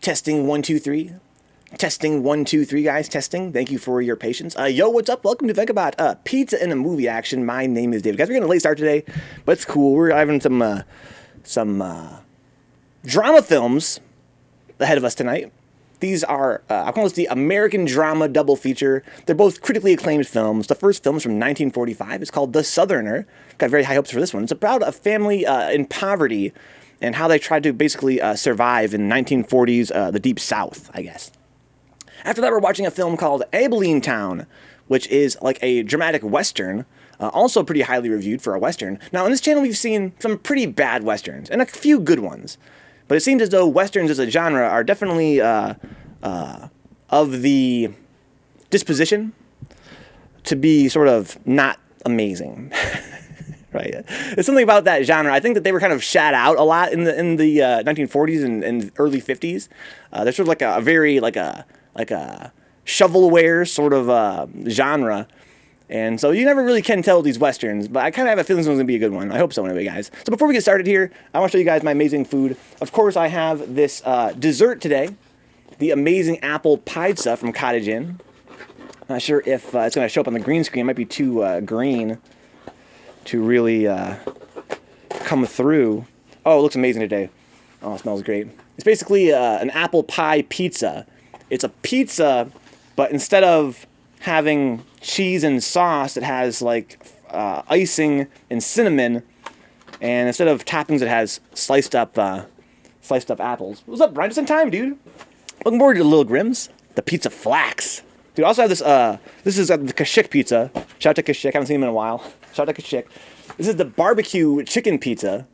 Testing 1 2 3. Testing 1 2 3, guys. Testing. Thank you for your patience. Yo, what's up? Welcome to Vencabot. Pizza in a movie action. My name is David. Guys, we're getting a late start today, but it's cool. We're having some drama films ahead of us tonight. These are, I call this the American drama double feature. They're both critically acclaimed films. The first film is from 1945. It's called The Southerner. Got very high hopes for this one. It's about a family in poverty and how they tried to basically survive in 1940s, the Deep South, I guess. After that, we're watching a film called Abilene Town, which is like a dramatic Western, also pretty highly reviewed for a Western. Now, on this channel, we've seen some pretty bad Westerns and a few good ones. But it seems as though Westerns as a genre are definitely of the disposition to be sort of not amazing. Right? There's something about that genre. I think that they were kind of shat out a lot in the 1940s and early 50s. They're sort of like a very like a shovelware sort of genre. And so you never really can tell these Westerns, but I kind of have a feeling this one's going to be a good one. I hope so anyway, guys. So before we get started here, I want to show you guys my amazing food. Of course, I have this dessert today, the amazing apple pizza from Cottage Inn. Not sure if it's going to show up on the green screen. It might be too green to really come through. Oh, it looks amazing today. Oh, it smells great. It's basically an apple pie pizza. It's a pizza, but instead of having cheese and sauce, it has like icing and cinnamon, and instead of toppings, it has sliced up apples. What's up, Brian? Just in time, dude. Looking forward to the Little Grims, the pizza flax, dude. I also have this. This is the Kashik pizza. Shout out to Kashik. I haven't seen him in a while. Shout out to Kashik. This is the barbecue chicken pizza.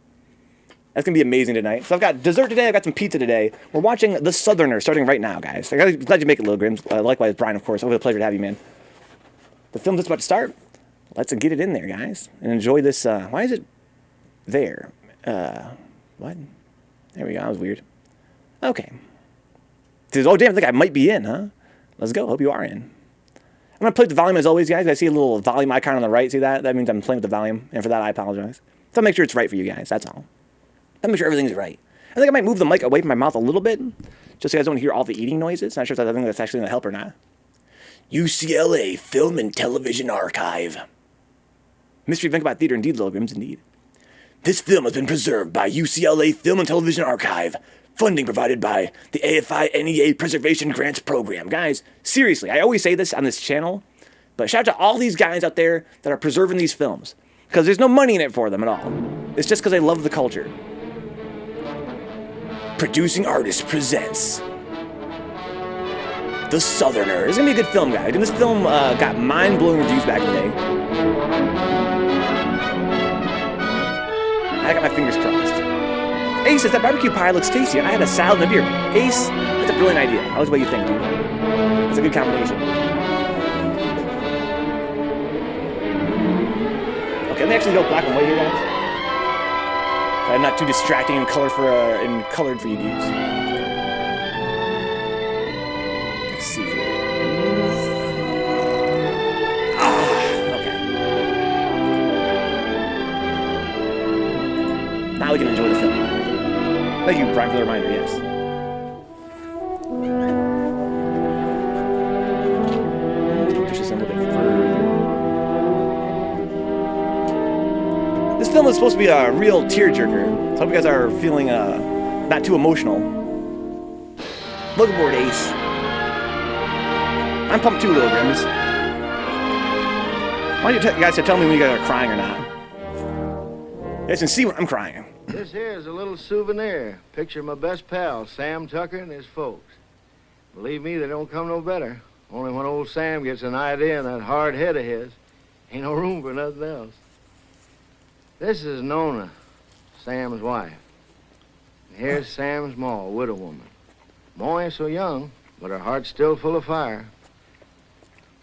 That's going to be amazing tonight. So I've got dessert today. I've got some pizza today. We're watching The Southerner starting right now, guys. I'm glad you make it, Little Grims. Likewise, Brian, of course. Always a pleasure to have you, man. The film's just about to start. Let's get it in there, guys. And enjoy this. Why is it there? What? There we go. That was weird. Okay. Oh, damn. I think I might be in, huh? Let's go. Hope you are in. I'm going to play with the volume as always, guys. I see a little volume icon on the right. See that? That means I'm playing with the volume. And for that, I apologize. So I'll make sure it's right for you guys. That's all. I'll make sure everything's right. I think I might move the mic away from my mouth a little bit, just so you guys don't hear all the eating noises. Not sure if that's actually going to help or not. UCLA Film and Television Archive. Mystery Vencabot Theater, indeed, Little Grims, indeed. This film has been preserved by UCLA Film and Television Archive. Funding provided by the AFI NEA Preservation Grants Program. Guys, seriously, I always say this on this channel, but shout out to all these guys out there that are preserving these films, because there's no money in it for them at all. It's just because they love the culture. Producing Artist presents The Southerner. It's going to be a good film, guys. And this film got mind-blowing reviews back in the day. I got my fingers crossed. Ace says that barbecue pie looks tasty. I had a salad and a beer. Ace, that's a brilliant idea. I always what you think, dude. It's a good combination. Okay, let me actually go black and white here, guys. I'm not too distracting and colored for you dudes. Let's see here. Okay. Now we can enjoy the film. Thank you, Brian, for the reminder, yes. Push this in a little bit further. This film is supposed to be a real tearjerker, so I hope you guys are feeling not too emotional. Look aboard, Ace. I'm pumped too, Little Grims. Why don't you guys tell me when you guys are crying or not? You guys can see when I'm crying. This here is a little souvenir. Picture of my best pal, Sam Tucker, and his folks. Believe me, they don't come no better. Only when old Sam gets an idea in that hard head of his, ain't no room for nothing else. This is Nona, Sam's wife. And here's Sam's Ma, a widow woman. Ma ain't so young, but her heart's still full of fire.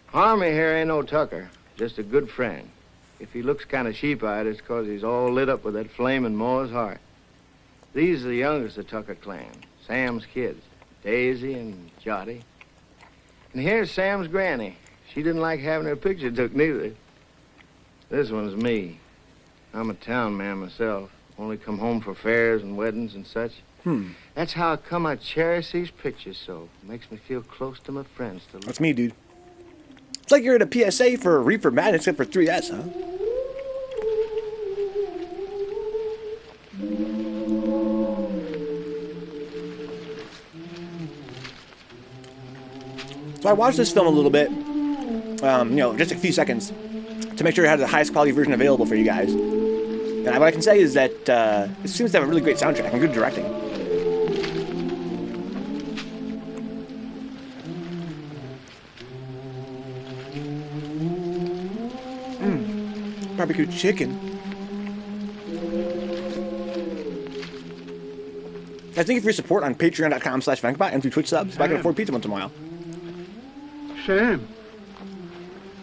Harmony here ain't no Tucker, just a good friend. If he looks kind of sheep-eyed, it's 'cause he's all lit up with that flame in Ma's heart. These are the youngest of Tucker clan, Sam's kids, Daisy and Jotty. And here's Sam's granny. She didn't like having her picture took neither. This one's me. I'm a town man myself. Only come home for fairs and weddings and such. That's how come I cherish these pictures so. Makes me feel close to my friends to look. That's me, dude. It's like you're at a PSA for Reefer Madness except for 3S, huh? So I watched this film a little bit, just a few seconds, to make sure it had the highest quality version available for you guys. And what I can say is that it seems to have a really great soundtrack and good directing. Barbecue chicken. I thank you for your support on patreon.com/Vencabot and through Twitch subs. If I can afford pizza once in a while. Sam,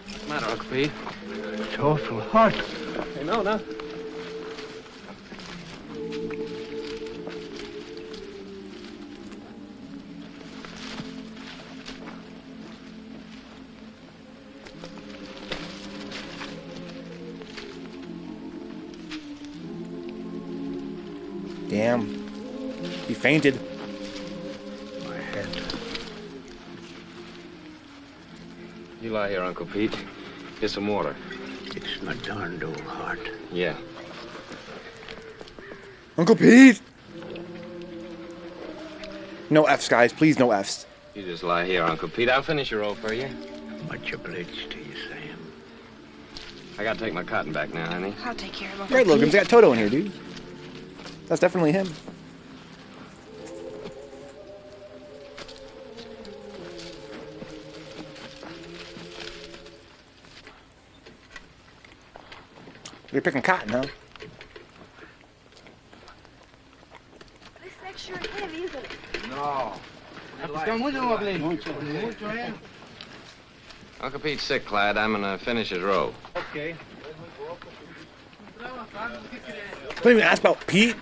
What's the matter, Uncle Pete? it's awful hot. Hey, no. Damn. He fainted. My head. You lie here, Uncle Pete. Get some water. It's my darned old heart. Yeah. Uncle Pete! No F's, guys. Please, no F's. You just lie here, Uncle Pete. I'll finish your roll for you. Much obliged to you, Sam. I gotta take my cotton back now, honey. I'll take care of him. Great, Logan. We got Toto in here, dude. That's definitely him. You're picking cotton, huh? This thing's sure heavy, isn't it? No. Uncle Pete's sick, Clyde. I'm gonna finish his roll. Okay. Don't even ask about Pete.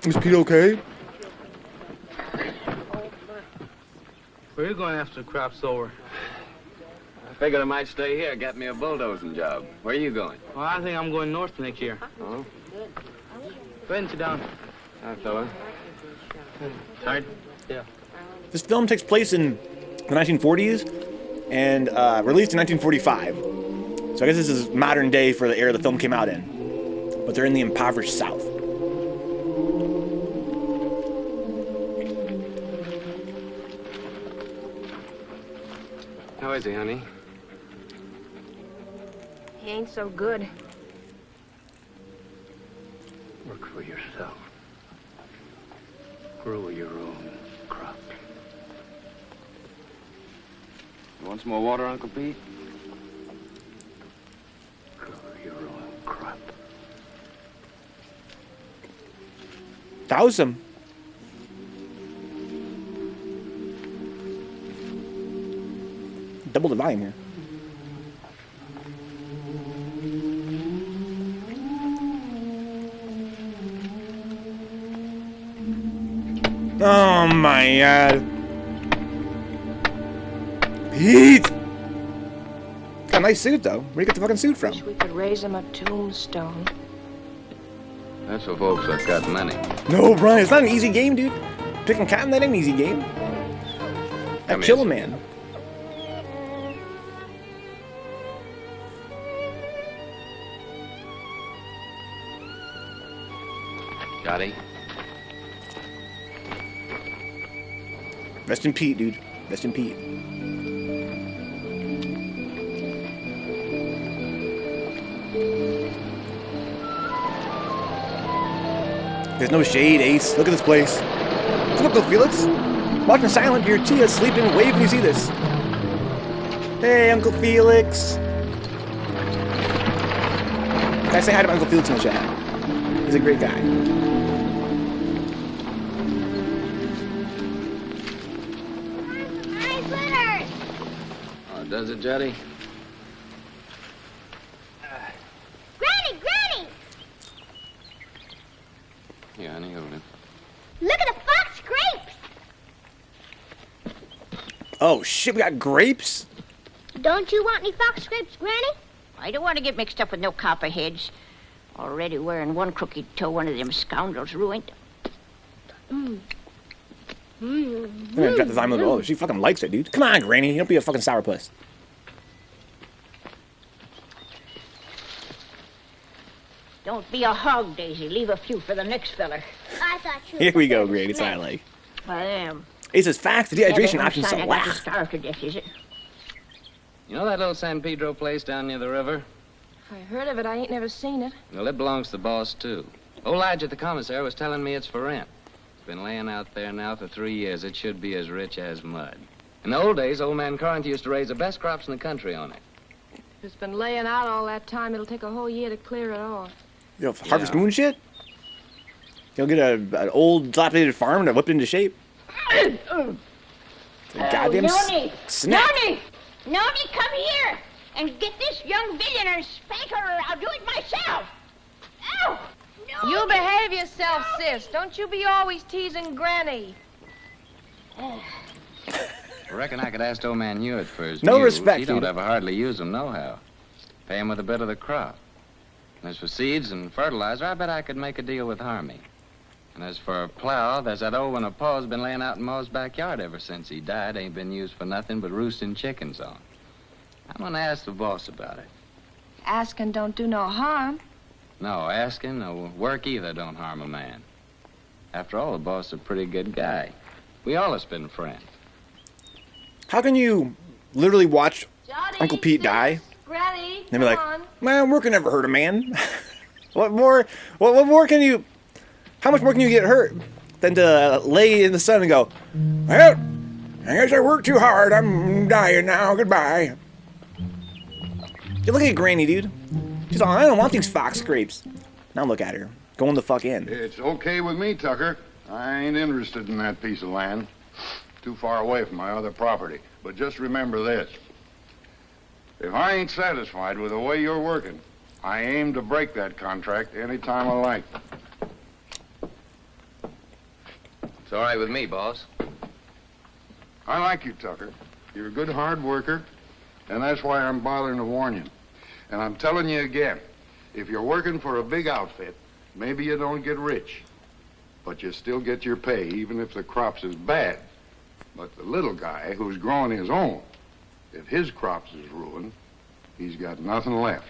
Is Pete okay? Where are you going after the crop's over? I figured I might stay here, get me a bulldozing job. Where are you going? Well, I think I'm going north next year. Oh? Go ahead and sit down. Hi, fella. Tired? Yeah. This film takes place in the 1940s and released in 1945. So I guess this is modern day for the era the film came out in. But they're in the impoverished South. How is he, honey? He ain't so good. Work for yourself. Grow your own crops. You want some more water, Uncle Pete? Grow your own crop. Douse him. Double the volume here. Oh my god. Pete! Got a nice suit though. Where'd you get the fucking suit from? Wish we could raise him a tombstone. That's for folks that got money. No, Brian, it's not an easy game, dude. Picking cotton, that ain't an easy game. That kill a man. Johnny? Rest in Pete, dude. Rest in Pete. There's no shade, Ace. Look at this place. What's up, Uncle Felix? Watching silent, your Tia sleeping. Wave when you see this. Hey, Uncle Felix. Can I say hi to Uncle Felix in the chat? He's a great guy. Does it, Jetty? Granny, Granny! Yeah, honey, hold it. Look at the fox grapes! Oh, shit, we got grapes? Don't you want any fox grapes, Granny? I don't want to get mixed up with no copperheads. Already wearing one crooked toe one of them scoundrels ruined. I'm gonna drop the volume a little. Oh, she fucking likes it, dude. Come on, Granny. Don't be a fucking sourpuss. Don't be a hog, Daisy. Leave a few for the next feller. I thought you. Here we go, Granny. It's what I like. I am. It says facts. The dehydration option's so I got to whack. starve to death, is it? You know that little San Pedro place down near the river? I heard of it. I ain't never seen it. Well, it belongs to the boss, too. Old Elijah, the commissary, was telling me it's for rent. It's been laying out there now for 3 years. It should be as rich as mud. In the old days, old man Corinth used to raise the best crops in the country on it. If it's been laying out all that time, it'll take a whole year to clear it off. You know, Harvest Moon shit? You'll get an old, dilapidated farm and whip it into shape. Goddamn Noni! snap. Noni! Noni, come here and get this young billionaire and spank her or I'll do it myself. Ow! Noni! You behave yourself, sis. Don't you be always teasing Granny. I reckon I could ask old man Hewitt for his No mules. respect, He don't Hewitt. ever hardly use them nohow. Pay him with a bit of the crop. And as for seeds and fertilizer, I bet I could make a deal with Harmy. And as for a plow, there's that old one of Paul's been laying out in Ma's backyard ever since he died. Ain't been used for nothing but roosting chickens on. I'm gonna ask the boss about it. Asking don't do no harm. No, asking or work either don't harm a man. After all, the boss is a pretty good guy. We all have been friends. How can you literally watch Johnny, Uncle Pete die Granny, and be like, come on. man, work can never hurt a man? What more can you, how much more can you get hurt than to lay in the sun and go, well, I guess I worked too hard. I'm dying now. Goodbye. You look at Granny, dude. She's like, I don't want these fox scrapes. Now look at her. Going the fuck in. It's okay with me, Tucker. I ain't interested in that piece of land. Too far away from my other property. But just remember this. If I ain't satisfied with the way you're working, I aim to break that contract any time I like. It's all right with me, boss. I like you, Tucker. You're a good hard worker, and that's why I'm bothering to warn you. And I'm telling you again, if you're working for a big outfit, maybe you don't get rich, but you still get your pay, even if the crops is bad. But the little guy who's growing his own, if his crops is ruined, he's got nothing left.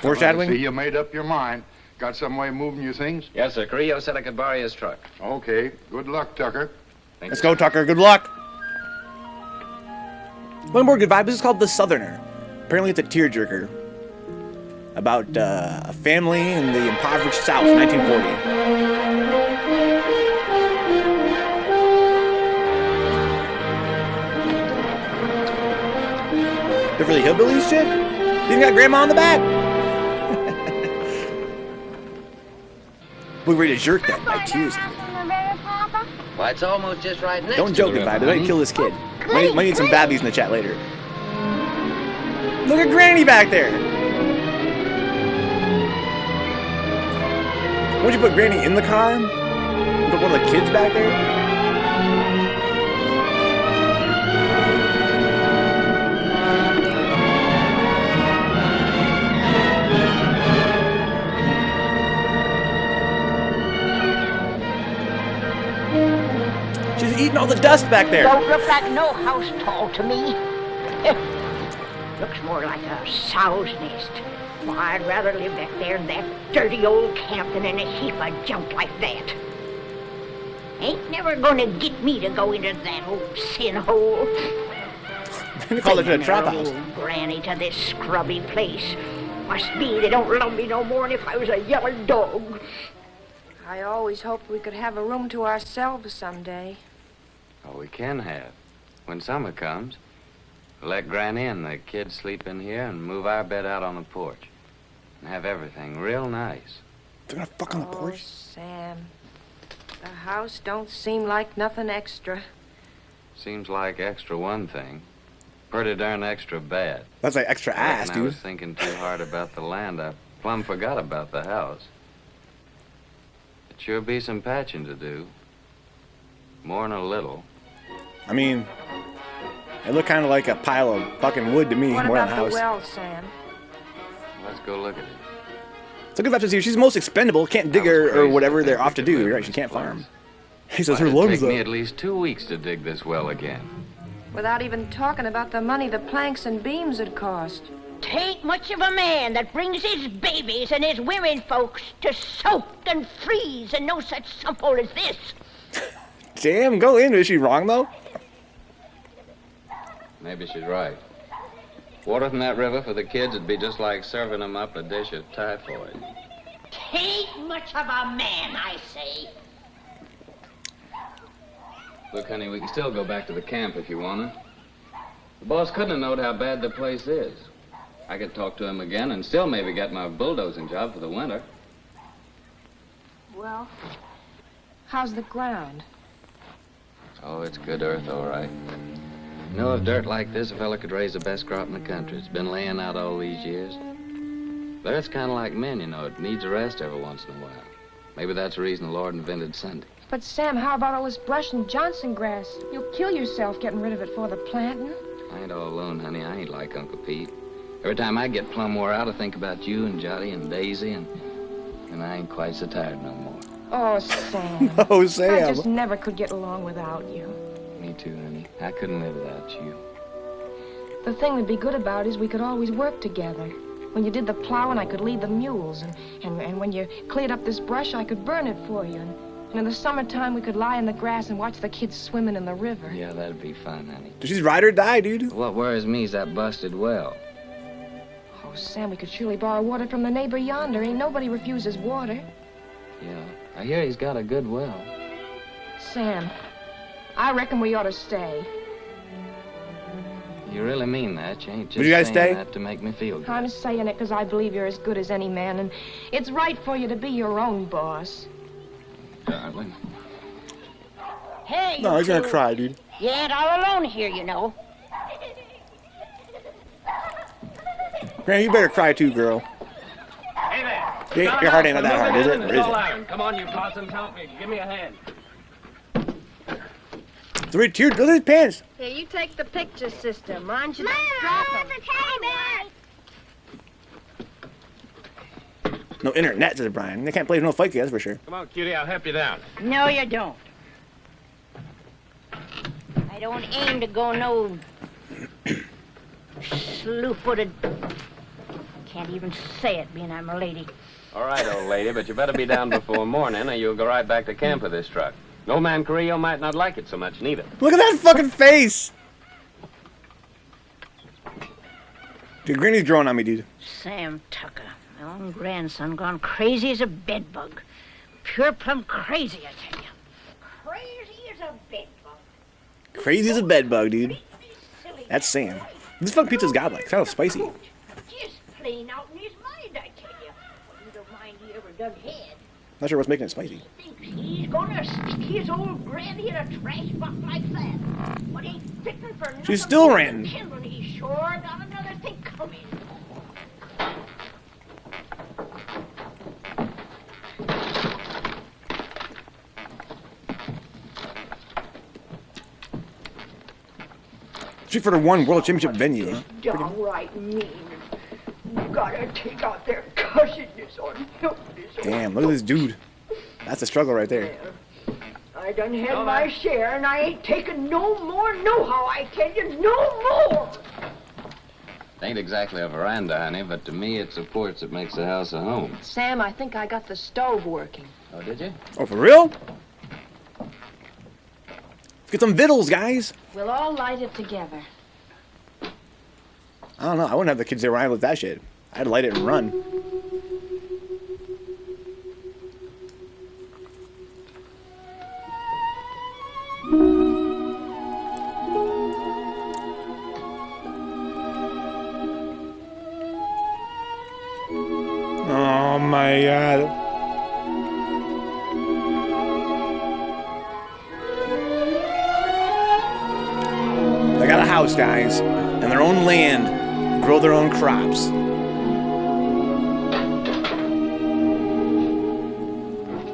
Foreshadowing? I see you made up your mind. Got some way of moving your things? Yes, sir. Carrillo said I could borrow his truck. Okay. Good luck, Tucker. Let's go, Tucker. Good luck. One more good vibe. This is called The Southerner. Apparently it's a tearjerker about a family in the impoverished South, 1940. Beverly Hillbillies shit? You even got grandma on the back? We're ready to jerk that by tears. Well, it's almost just right next Don't joke, good vibe. They might kill this kid. Might need some babbies in the chat later. Look at Granny back there. Won't you put Granny in the car? Put one of the kids back there? She's eating all the dust back there. Don't look like no house tall to me. Looks more like a sow's nest. Well, I'd rather live back there in that dirty old camp than in a heap of junk like that. Ain't never gonna get me to go into that old sin hole. They call it a trap house. Old Granny to this scrubby place. Must be they don't love me no more than if I was a yellow dog. I always hoped we could have a room to ourselves someday. Oh, we can have. When summer comes, we'll let Granny and the kids sleep in here and move our bed out on the porch. And have everything real nice. They're gonna fuck on the porch? Oh, Sam. The house don't seem like nothing extra. Seems like extra one thing. Pretty darn extra bad. That's like extra ass, I dude. was thinking too hard about the land. I plumb forgot about the house. It sure be some patching to do. More'n a little. I mean, it looked kind of like a pile of fucking wood to me, What more than about a house. the well, Sam? Well, Let's go look at it. So good to see she's the most expendable. Can't dig I was her or crazy whatever to they're think off to we could do. live Right? She this can't place. farm. He says her It'd lungs take me up. at least 2 weeks to dig this well again. Without even talking about the money the planks and beams would cost. Tain't much of a man that brings his babies and his women folks to soak and freeze and no such simple as this. Damn, go in. Is she wrong though? Maybe she's right. Water from that river for the kids would be just like serving them up a dish of typhoid. Tain't much of a man, I say. Look, honey, we can still go back to the camp if you wanna. The boss couldn't have known how bad the place is. I could talk to him again and still maybe get my bulldozing job for the winter. Well, how's the ground? Oh, it's good earth, all right. You know, if dirt like this, a fella could raise the best crop in the country. It's been laying out all these years. But it's kind of like men, you know. It needs a rest every once in a while. Maybe that's the reason the Lord invented Sunday. But, Sam, how about all this brush and Johnson grass? You'll kill yourself getting rid of it for the planting. I ain't all alone, honey. I ain't like Uncle Pete. Every time I get plumb wore out, I think about you and Jotty and Daisy, and I ain't quite so tired no more. Oh, Sam. Oh, Sam. I just never could get along without you. Me too, honey. I couldn't live without you. The thing that'd be good about it is we could always work together. When you did the plowing, I could lead the mules, and when you cleared up this brush, I could burn it for you. And in the summertime, we could lie in the grass and watch the kids swimming in the river. Yeah, that'd be fun, honey. She's ride or die, dude. What worries me is that busted well. Oh, Sam, we could surely borrow water from the neighbor yonder. Ain't nobody refuses water. Yeah, I hear he's got a good well. Sam, I reckon we ought to stay. You really mean that? You ain't just Would you guys saying stay? that to make me feel good. I'm saying it because I believe you're as good as any man, and it's right for you to be your own boss. Darling. Hey, No, you he's gonna two. cry, dude. You ain't all alone here, you know. Granny, you better cry too, girl. Hey there. Your heart ain't that hard, is it? Or is it? Iron. Come on, you possums, help me. Give me a hand. Look at his pants. Here, you take the picture, sister. Mind you Mama, don't drop there's them. a teddy bear. No internet, says Brian. They can't play no fight, that's for sure. Come on, cutie, I'll help you down. No, you don't. I don't aim to go no slew-footed. Can't even say it, being I'm a lady. All right, old lady, but you better be down before morning or you'll go right back to camp with this truck. Old man Carrillo might not like it so much, neither. Look at that fucking face. Dude, Granny's growing on me, dude. Sam Tucker, my own grandson, gone crazy as a bedbug. Pure plumb crazy, I tell you. Crazy as a bedbug. Crazy as a bedbug, dude. That's Sam. This fucking pizza's godlike. It's kind of spicy. Just plain out in his mind, I tell you. You don't mind he ever dug head. Not sure what's making it spicy. Thinks he's gonna stick his old granny in a trash bucket like that. But ain't fitting for nothing. She's still more ranting. than children. He sure got another thing coming. Street for the one world championship venue, huh? Downright mean. You gotta take out their cussedness on him. Damn, look at this dude. That's the struggle right there. I done had my share, and I ain't taking no more nohow, I tell you, no more! Ain't exactly a veranda, honey, but to me it's the porch that makes the house a home. Sam, I think I got the stove working. Oh, did you? Oh, for real? Let's get some vittles, guys. We'll all light it together. I don't know. I wouldn't have the kids there when I lit that shit. I'd light it and run. Oh my god. They got a house, guys, and their own land, grow their own crops.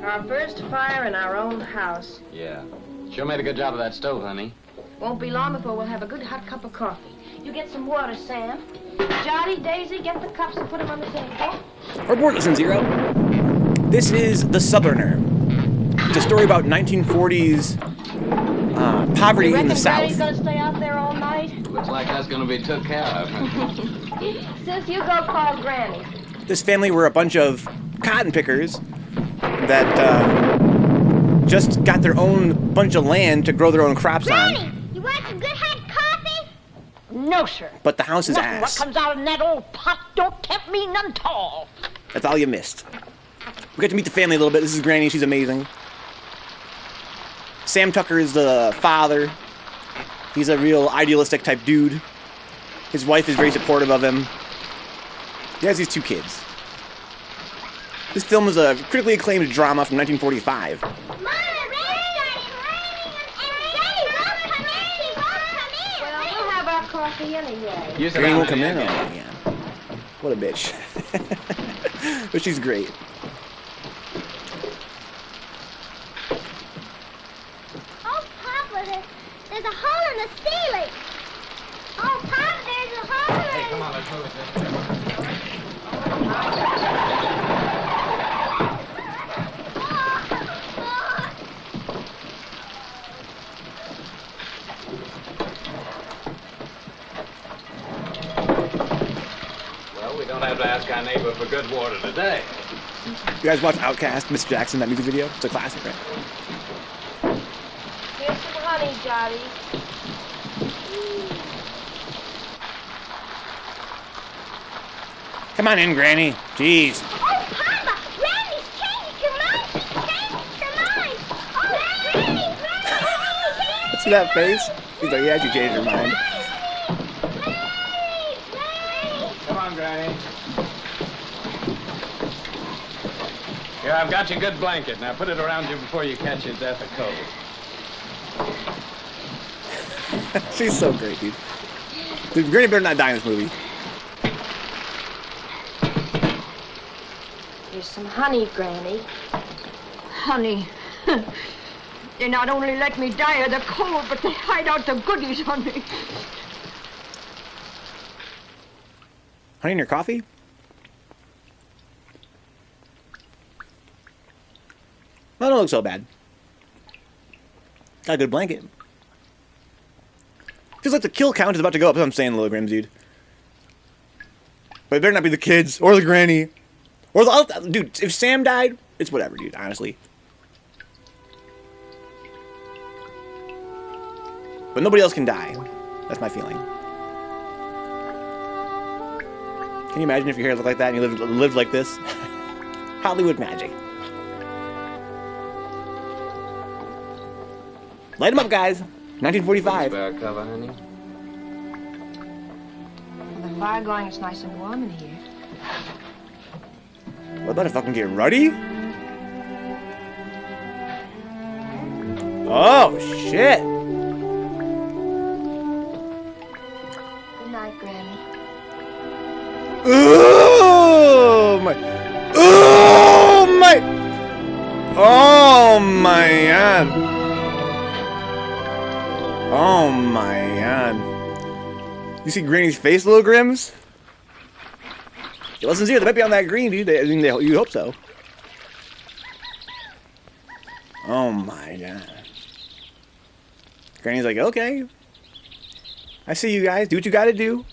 Our first fire in our own house. Yeah. Sure made a good job of that stove, honey. Won't be long before we'll have a good hot cup of coffee. You get some water, Sam. Johnny, Daisy, get the cups and put them on the table. Report, Listen Zero. This is The Southerner. It's a story about 1940s poverty in the South. Granny's gonna stay out there all night? Looks like that's gonna be took care of. Sis, you go call Granny. This family were a bunch of cotton pickers that just got their own bunch of land to grow their own crops Granny, on. you want some good hot coffee? No, sir. But the house is Nothing ass. what comes out in that old pot don't tempt me none at all. That's all you missed. We got to meet the family a little bit. This is Granny. She's amazing. Sam Tucker is the father. He's a real idealistic type dude. His wife is very supportive of him. He has these two kids. This film is a critically acclaimed drama from 1945. Mama, Well, we'll have our coffee anyway. You sit Granny down won't come there, in? Oh, yeah. man. What a bitch. But she's great. Oh, Papa, there's a hole in the ceiling. Oh, Papa, there's a hole in Hey, come on, let's move it this way. Well, we don't have to ask our neighbor for good water today. You guys watch Outkast, Mr. Jackson, that music video? It's a classic, right? Here's some honey, Johnny. Come on in, Granny. Jeez. Oh, Papa, Granny's changed her mind. She's changed her mind. Oh, Granny. See that face? He's like, yeah, she changed her mind. Come on, Granny. Here, I've got your good blanket. Now put it around you before you catch your death of cold. She's so great, dude. Dude, Granny better not die in this movie. Here's some honey, Granny. Honey, they not only let me die of the cold, but they hide out the goodies on me. Honey in your coffee? Well, don't look so bad. Got a good blanket. Feels like the kill count is about to go up. I'm saying, little Grims, dude. But it better not be the kids or the granny. Or the dude, if Sam died, it's whatever, dude, honestly. But nobody else can die. That's my feeling. Can you imagine if your hair looked like that and you lived like this? Hollywood magic. Light them up, guys. 1945. Bear cover, honey. With the fire going, it's nice and warm in here. What about to fucking get ruddy? Oh, shit. Good night, Granny. Oh, my. Oh, my. Oh, my God. Oh, my God. You see Granny's face, little Grims? Listen here, they might be on that green, dude. I mean, you hope so. Oh my God. Granny's like, okay. I see you guys. Do what you gotta do.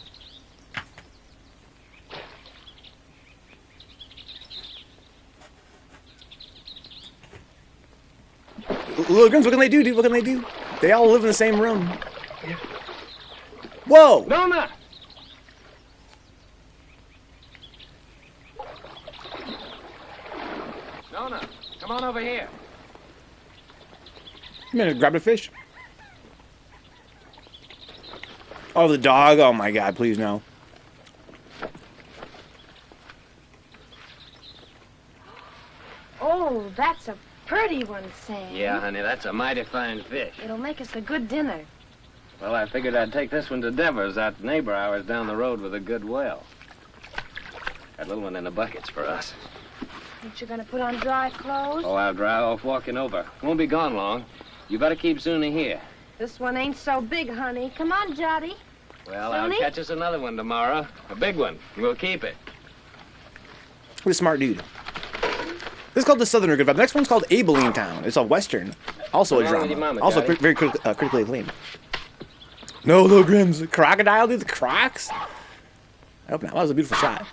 Little Grims, what can they do, dude? What can they do? They all live in the same room. Whoa! Nona! Nona, come on over here. I'm gonna grab a fish. Oh, the dog. Oh my God, please no. Oh, that's a pretty one, Sam. Yeah, honey, that's a mighty fine fish. It'll make us a good dinner. Well, I figured I'd take this one to Devers, that neighbor ours down the road with a good well. That little one in the bucket's for us. Ain't you gonna put on dry clothes? Oh, I'll dry off walking over. Won't be gone long. You better keep Zuni here. This one ain't so big, honey. Come on, Jotty. Well, Sonny? I'll catch us another one tomorrow. A big one. We'll keep it. What a smart dude. This is called The Southerner. Good vibe. The next one's called Abilene Town. It's a western. Also a What's wrong with your drama. mama, Also Daddy? very critically acclaimed. No, little Grims. Crocodile, dude. The Crocs. I hope not. That was a beautiful shot.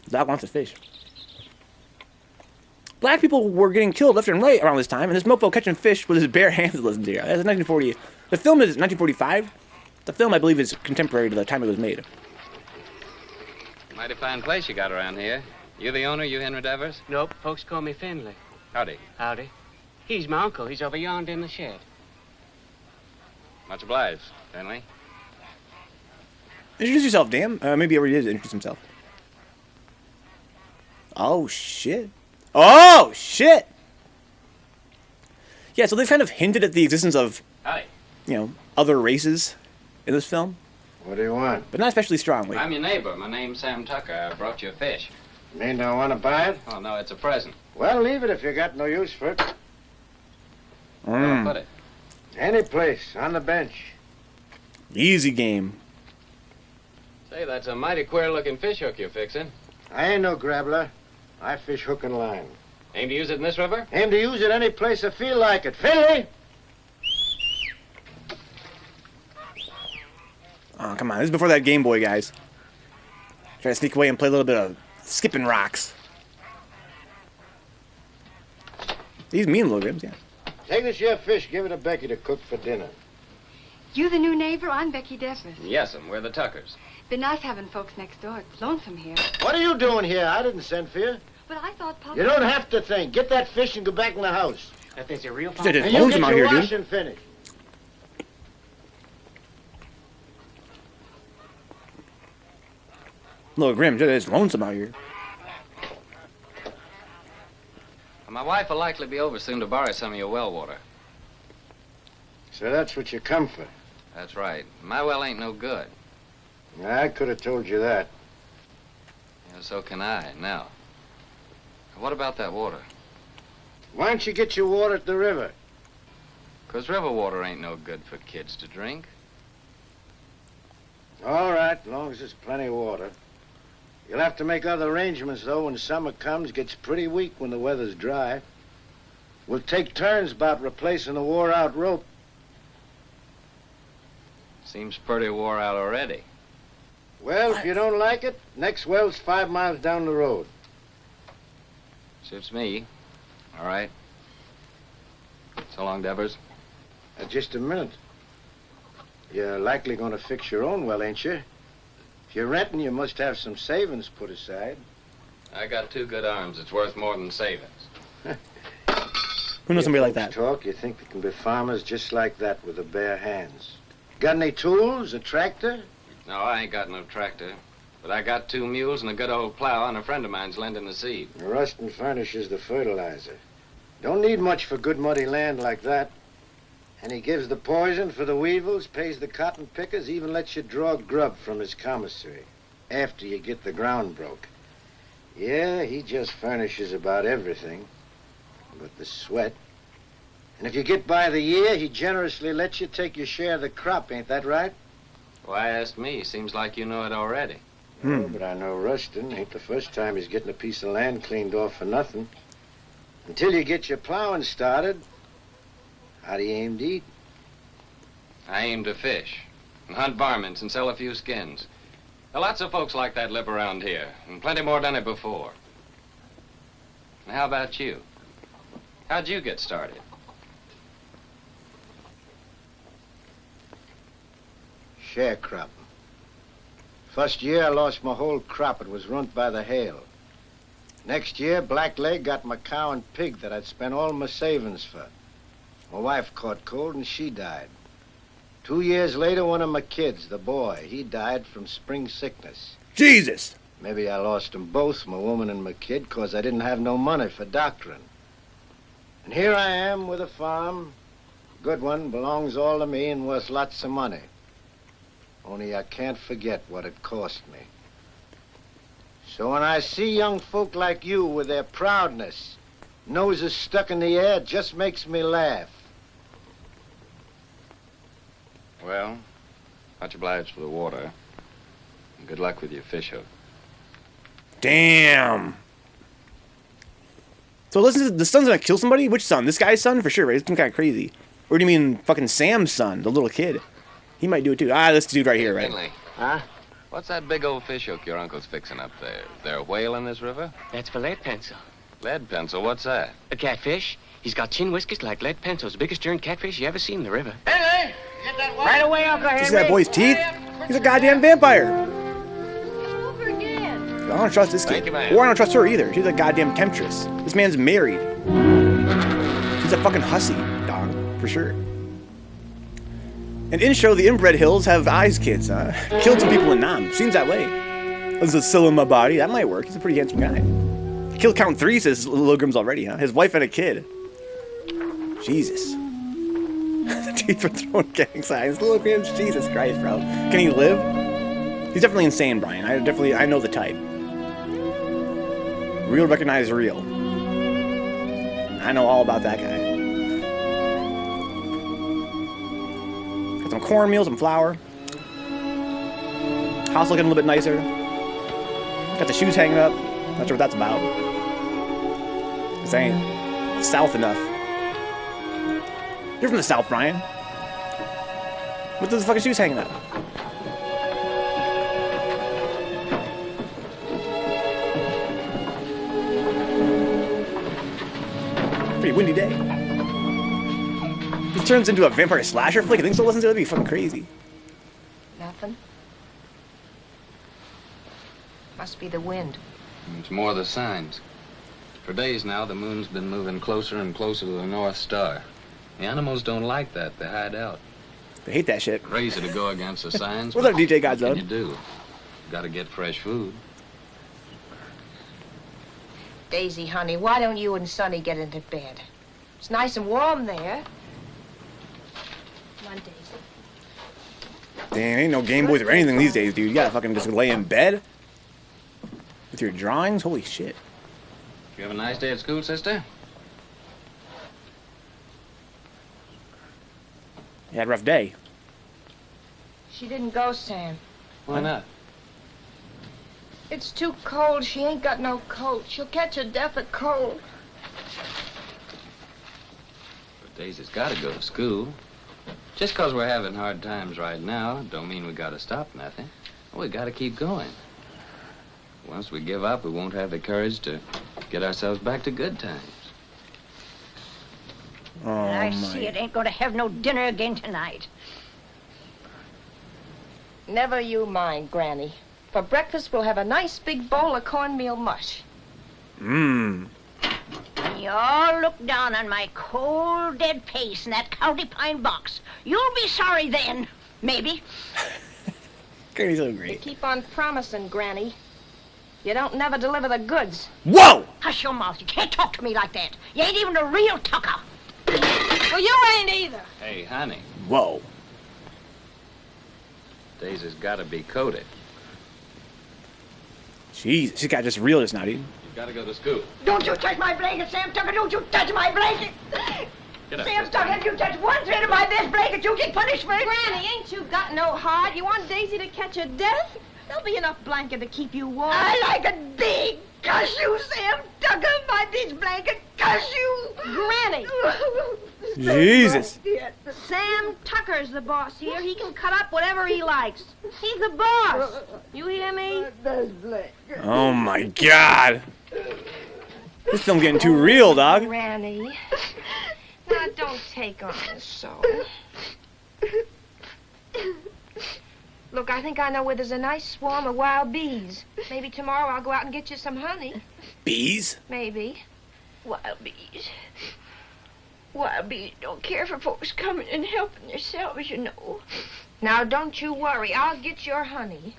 Dog wants a fish. Black people were getting killed left and right around this time, and this mofo catching fish with his bare hands listen to here. That's 1940. The film is 1945. The film, I believe, is contemporary to the time it was made. Mighty fine place you got around here. You the owner, you Henry Devers? Nope, folks call me Finley. Howdy. Howdy. He's my uncle. He's over yonder in the shed. Much obliged, Finley. Introduce yourself, damn. Maybe he already did introduce himself. Oh, shit. Oh, shit! Yeah, so they've kind of hinted at the existence of, Howdy. Other races in this film, What do you want? but not especially strongly. I'm your neighbor. My name's Sam Tucker. I brought you a fish. Mean don't want to buy it? Oh, no, it's a present. Well, leave it if you got no use for it. Where Mm. I put it? Any place, on the bench. Easy game. Say, that's a mighty queer-looking fish hook you're fixing. I ain't no grabbler. I fish hook and line. Aim to use it in this river? Aim to use it any place I feel like it. Finley! Oh, come on. This is before that Game Boy, guys. Try to sneak away and play a little bit of skipping rocks. These mean little Grims, yeah. Take this here fish, give it to Becky to cook for dinner. You the new neighbor? I'm Becky Devers. Yes'm, we're the Tuckers. Been nice having folks next door. It's lonesome here. What are you doing here? I didn't send for you. But I thought Papa... You don't have to think. Get that fish and go back in the house. That there's a real Shit, it's And you lonesome get out your here, wash dude. and finish. Little Grim, it's lonesome out here. My wife will likely be over soon to borrow some of your well water. So that's what you come for. That's right. My well ain't no good. I could have told you that. Yeah, so can I. Now, what about that water? Why don't you get your water at the river? 'Cause river water ain't no good for kids to drink. All right, as long as there's plenty of water. You'll have to make other arrangements, though, when summer comes. Gets pretty weak when the weather's dry. We'll take turns about replacing the wore-out rope. Seems pretty wore out already. Well, if you don't like it, next well's 5 miles down the road. Suits me. All right. So long, Devers. Just a minute. You're likely going to fix your own well, ain't you? If you're renting, you must have some savings put aside. I got 2 good arms. It's worth more than savings. Who knows somebody like that? Talk, you think there can be farmers just like that with the bare hands. Got any tools, a tractor? No, I ain't got no tractor. But I got 2 mules and a good old plow, and a friend of mine's lending the seed. The Rustin furnishes the fertilizer. Don't need much for good muddy land like that. And he gives the poison for the weevils, pays the cotton pickers, even lets you draw grub from his commissary after you get the ground broke. Yeah, he just furnishes about everything but the sweat. And if you get by the year, he generously lets you take your share of the crop, ain't that right? Why ask me? Seems like you know it already. Oh, but I know Rustin. Ain't the first time he's getting a piece of land cleaned off for nothing. Until you get your plowing started, how do you aim to eat? I aim to fish and hunt varmints and sell a few skins. Now, lots of folks like that live around here, and plenty more done it before. And how about you? How'd you get started? Sharecropping. First year, I lost my whole crop. It was ruined by the hail. Next year, Blackleg got my cow and pig that I'd spent all my savings for. My wife caught cold and she died. 2 years later, one of my kids, the boy, he died from spring sickness. Jesus! Maybe I lost them both, my woman and my kid, 'cause I didn't have no money for doctoring. And here I am with a farm. Good one, belongs all to me and worth lots of money. Only I can't forget what it cost me. So when I see young folk like you with their proudness Noses stuck in the air just makes me laugh. Well, much obliged for the water. And good luck with your fish hook. Damn. So listen, the son's gonna kill somebody? Which son? This guy's son? For sure, right? It's kind of crazy. Or do you mean fucking Sam's son, the little kid? He might do it too. Ah, this dude right here, right? Finley, Huh? what's that big old fish hook your uncle's fixing up there? Is there a whale in this river? That's for lead pencil. Lead pencil, what's that? A catfish. He's got chin whiskers like lead pencils. Biggest darn catfish you ever seen in the river. Right away, Uncle Henry. See that boy's teeth? He's a goddamn vampire. Over again. I don't trust this Thank kid. you, man. Or I don't trust her either. She's a goddamn temptress. This man's married. She's a fucking hussy, dog, for sure. And in show, the inbred hills have eyes kids. Killed some people in Nam. Seems that way. There's a sill in my body. That might work. He's a pretty handsome guy. Kill count 3, says Lilgrim's already, huh? His wife and a kid. Jesus. The teeth were throwing gang signs. Lilgrim's, Jesus Christ, bro. Can he live? He's definitely insane, Brian. I know the type. Real recognize real. I know all about that guy. Got some cornmeal, some flour. House looking a little bit nicer. Got the shoes hanging up. Not sure what that's about. This ain't south enough. You're from the south, Brian. What those fucking shoes hanging up? Pretty windy day. This turns into a vampire slasher flick. I think so. Listen to it. That'd be fucking crazy. Nothing. Must be the wind. It's more the signs. For days now, the moon's been moving closer and closer to the North Star. The animals don't like that. They hide out. They hate that shit. Crazy to go against the signs. What's up, but DJ what can Godzone? you do? Gotta get fresh food. Daisy, honey, why don't you and Sonny get into bed? It's nice and warm there. Come on, Daisy. Damn, ain't no Game Boys or anything these days, dude. You gotta fucking just lay in bed with your drawings. Holy shit. You have a nice day at school, sister? You had a rough day. She didn't go, Sam. Why not? It's too cold. She ain't got no coat. She'll catch a definite cold. But Daisy's gotta go to school. Just 'cause we're having hard times right now, don't mean we gotta stop nothing. We gotta keep going. Once we give up, we won't have the courage to get ourselves back to good times. Oh, I see it ain't gonna have no dinner again tonight. Never you mind, Granny. For breakfast, we'll have a nice big bowl of cornmeal mush. When you all look down on my cold, dead face in that county pine box, you'll be sorry then. Maybe. Granny's so You great. keep on promising, Granny. You don't never deliver the goods. Whoa! Hush your mouth. You can't talk to me like that. You ain't even a real tucker. Well, you ain't either. Hey, honey, Whoa. Daisy's gotta be coated. Jeez, she got just real just now, dude. She's gotta go to school. Don't you touch my blanket, Sam Tucker. Don't you touch my blanket. Get up, Sam sister. Tucker, if you touch one thread of my best blanket, you get punishment. Granny, ain't you got no heart? You want Daisy to catch a death? There'll be enough blanket to keep you warm. I like it big. Cuss you, Sam Tucker. My best blanket. Cuss you. Granny! Jesus. Sam Tucker's the boss here. He can cut up whatever he likes. He's the boss. You hear me? Oh my god. This film getting too real, dog. Granny. Now, don't take on so. Look, I think I know where there's a nice swarm of wild bees. Maybe tomorrow I'll go out and get you some honey. Bees? Maybe. Wild bees. Wild bees don't care for folks coming and helping themselves, you know. Now, don't you worry. I'll get your honey.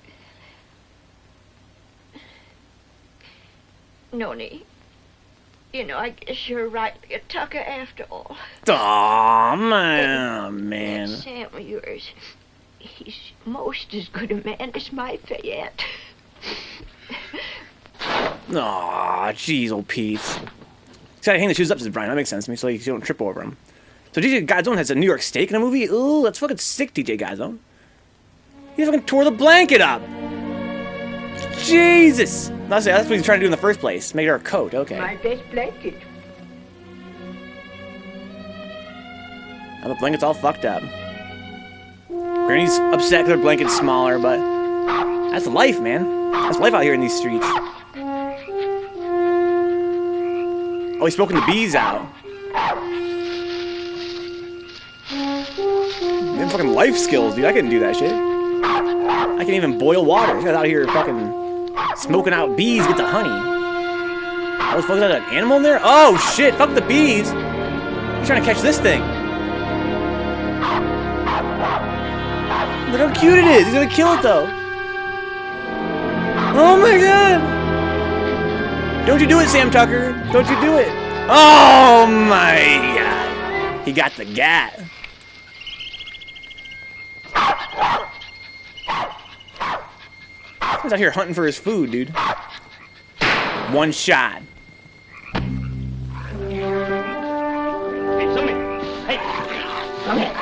Noni, you know, I guess you're right to get Tucker after all. Aw, man. That Sam of yours, he's most as good a man as my Fayette. Aw, jeez, old Pete. He's gotta hang the shoes up, says Brian. That makes sense to me, so you don't trip over them. So DJ Godzone has a New York steak in a movie? Ooh, that's fucking sick, DJ Godzone. He fucking tore the blanket up. Jesus. That's what he's trying to do in the first place. Make her a coat, okay. My best blanket. Now the blanket's all fucked up. Granny's upset because her blanket's smaller, but that's life, man. That's life out here in these streets. Oh, he's smoking the bees out. Them fucking life skills, dude. I couldn't do that shit. I can't even boil water. This guy's out here fucking smoking out bees, get the honey. Oh, fuck, is that an animal in there? Oh, shit. Fuck the bees. He's trying to catch this thing. Look how cute it is. He's gonna kill it, though. Oh, my God. Don't you do it, Sam Tucker. Don't you do it. Oh, my God. He got the gat. He's out here hunting for his food, dude. One shot. Hey, Zoe. Hey. Come here.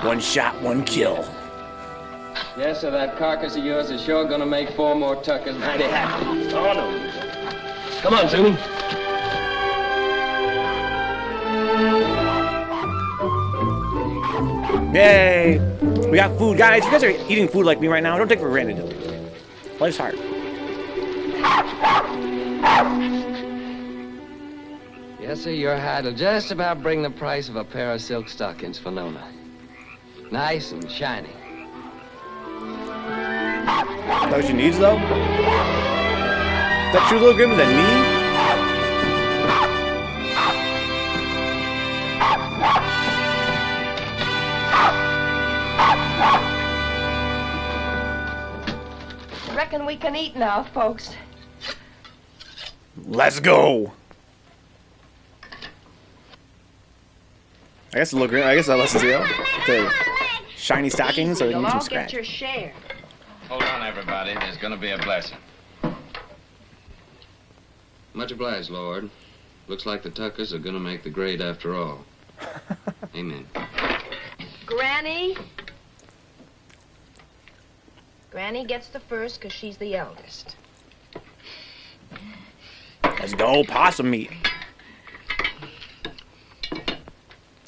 One shot, one kill. Yes, sir, that carcass of yours is sure gonna make 4 more Tuckers mighty happy. Oh, no. Come on, Zoom. Yay! We got food. Guys, if you guys are eating food like me right now, don't take it for granted. Life's hard. Yes, sir, your hide'll just about bring the price of a pair of silk stockings for Nona. Nice and shiny. Is that what she needs, though? That true little Grim is a need? Reckon we can eat now, folks. Let's go. I guess the little Grim. I guess that lessens you. The shiny stockings, so they You'll need some all scratch. get your share. Hold on, everybody. There's gonna be a blessing. Much obliged, Lord. Looks like the Tuckers are gonna make the grade after all. Amen. Granny? Granny gets the first because she's the eldest. Let's go, possum meat.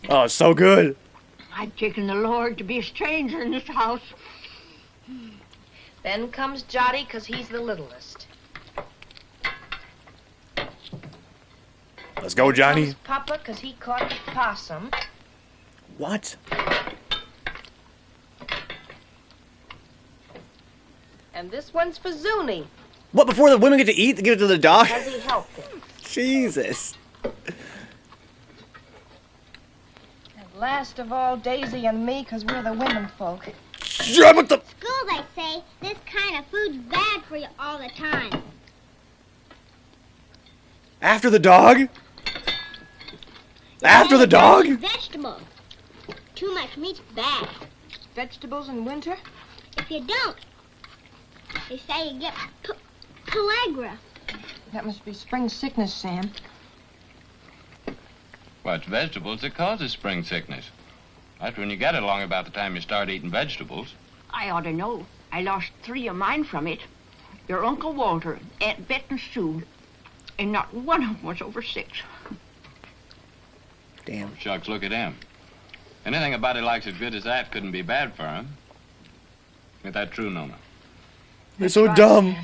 Oh, it's so good. I've taken the Lord to be a stranger in this house. Then comes Jotty because he's the littlest. Let's go, Johnny. Comes Papa because he caught the possum. What? And this one's for Zuni. What, before the women get to eat, they give it to the dog? Because he helped him. Jesus. And last of all, Daisy and me because we're the women folk. Shut up, the... School, they say, this kind of food's bad for you all the time. After the dog? After the dog? Vegetables. Too much meat's bad. Vegetables in winter? If you don't, they say you get pellagra. That must be spring sickness, Sam. Well, it's vegetables that causes spring sickness. That's when you get it along about the time you start eating vegetables. I ought to know. I lost 3 of mine from it. Your Uncle Walter, Aunt Bet and Sue, and not one of them was over 6. Damn. Shucks, look at him. Anything a body likes as good as that couldn't be bad for him. Ain't that true, Nona? They're so dumb.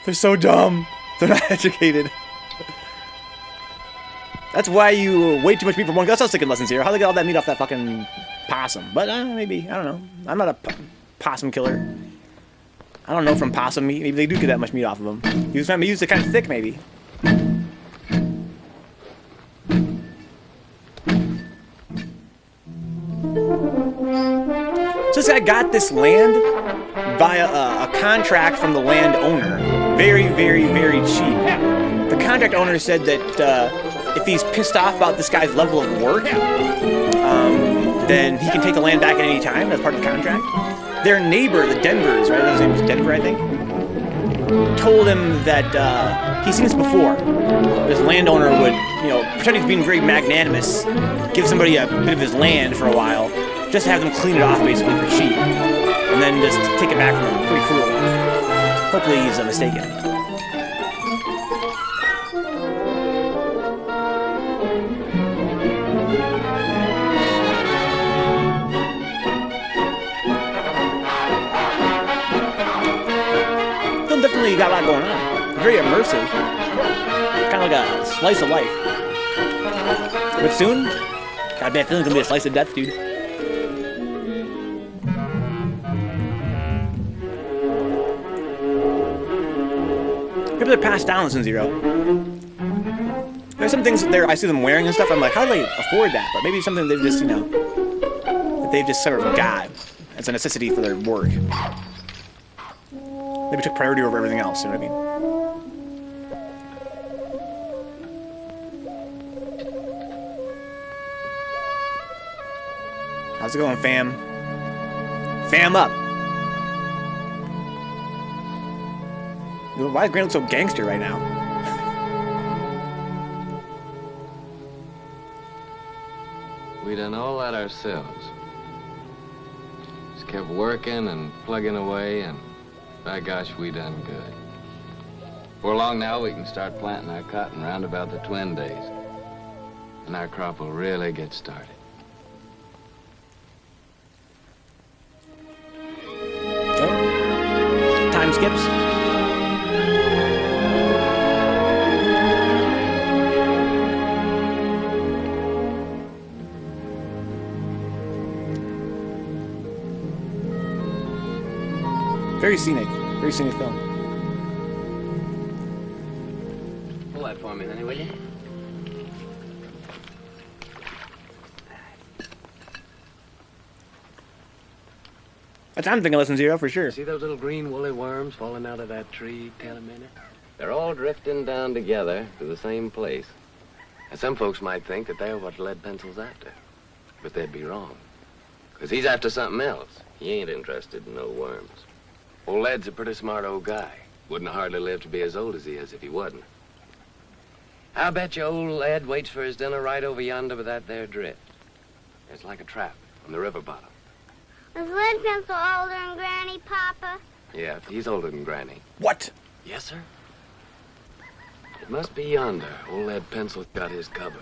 They're so dumb. They're not educated. That's why you way too much meat for one. That's what I was thinking lessons here. How they get all that meat off that fucking possum? But maybe, I don't know. I'm not a possum killer. I don't know from possum meat. Maybe they do get that much meat off of them. Use it kind of thick, maybe. So this guy got this land via a contract from the landowner. Very, very, very cheap. The contract owner said that if he's pissed off about this guy's level of work, then he can take the land back at any time. That's part of the contract. Their neighbor, the Denvers, right? His name was Denver, I think. told him that he's seen this before. This landowner would, pretend he's being very magnanimous, give somebody a bit of his land for a while, just to have them clean it off basically for cheap, and then just take it back from him. Pretty cruel. Hopefully he's mistaken. Definitely got a lot going on. Very immersive. Kind of like a slice of life. But soon, got a bad feeling it's gonna be a slice of death, dude. People are passed down in Zero. There's some things there I see them wearing and stuff. I'm like, how do they afford that? But maybe something they've just, that they've just sort of got as a necessity for their work. Maybe took priority over everything else, you know what I mean? How's it going, fam? Fam up! Why is Grant look so gangster right now? We done all that ourselves. Just kept working and plugging away, and by gosh, we done good. Before long now, we can start planting our cotton round about the Twin Days. And our crop will really get started. Okay. Time skips. Very scenic film. Pull that for me, honey, will you? That's I'm thinking Lesson Zero for sure. See those little green woolly worms falling out of that tree? Tell a minute. They're all drifting down together to the same place. And some folks might think that they're what lead pencil's after. But they'd be wrong. Because he's after something else. He ain't interested in no worms. Old Led's a pretty smart old guy. Wouldn't hardly live to be as old as he is if he wasn't. I bet you old Led waits for his dinner right over yonder with that there drift. It's like a trap on the river bottom. Is Lead Pencil older than Granny, Papa? Yeah, he's older than Granny. What? Yes, sir. It must be yonder. Old Lead Pencil's got his covered.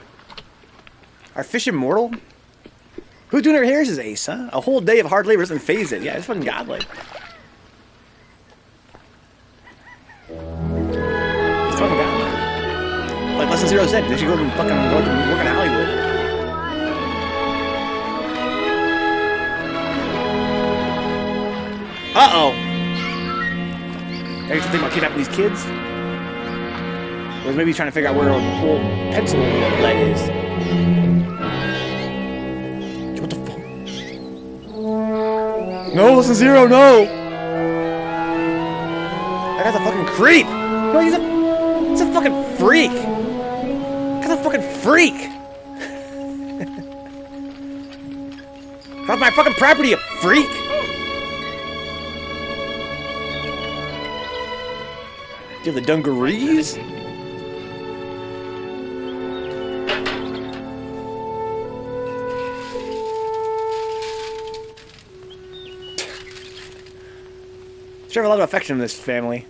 Are fish immortal? Who's doing her hair is Ace, huh? A whole day of hard labor doesn't phase it. Yeah, it's fucking godlike. It's fucking godlike. Like Lesson Zero said, they should go and fucking work in Hollywood. Uh-oh. Are you thinking about kidnapping these kids? Or maybe he's trying to figure out where old pencil Lead is. What the fuck? No, Lesson Zero, no! That guy's a fucking creep! No, he's a fucking freak! That guy's a fucking freak! Get off my fucking property, you freak! Do you have the dungarees? Sure have a lot of affection in this family.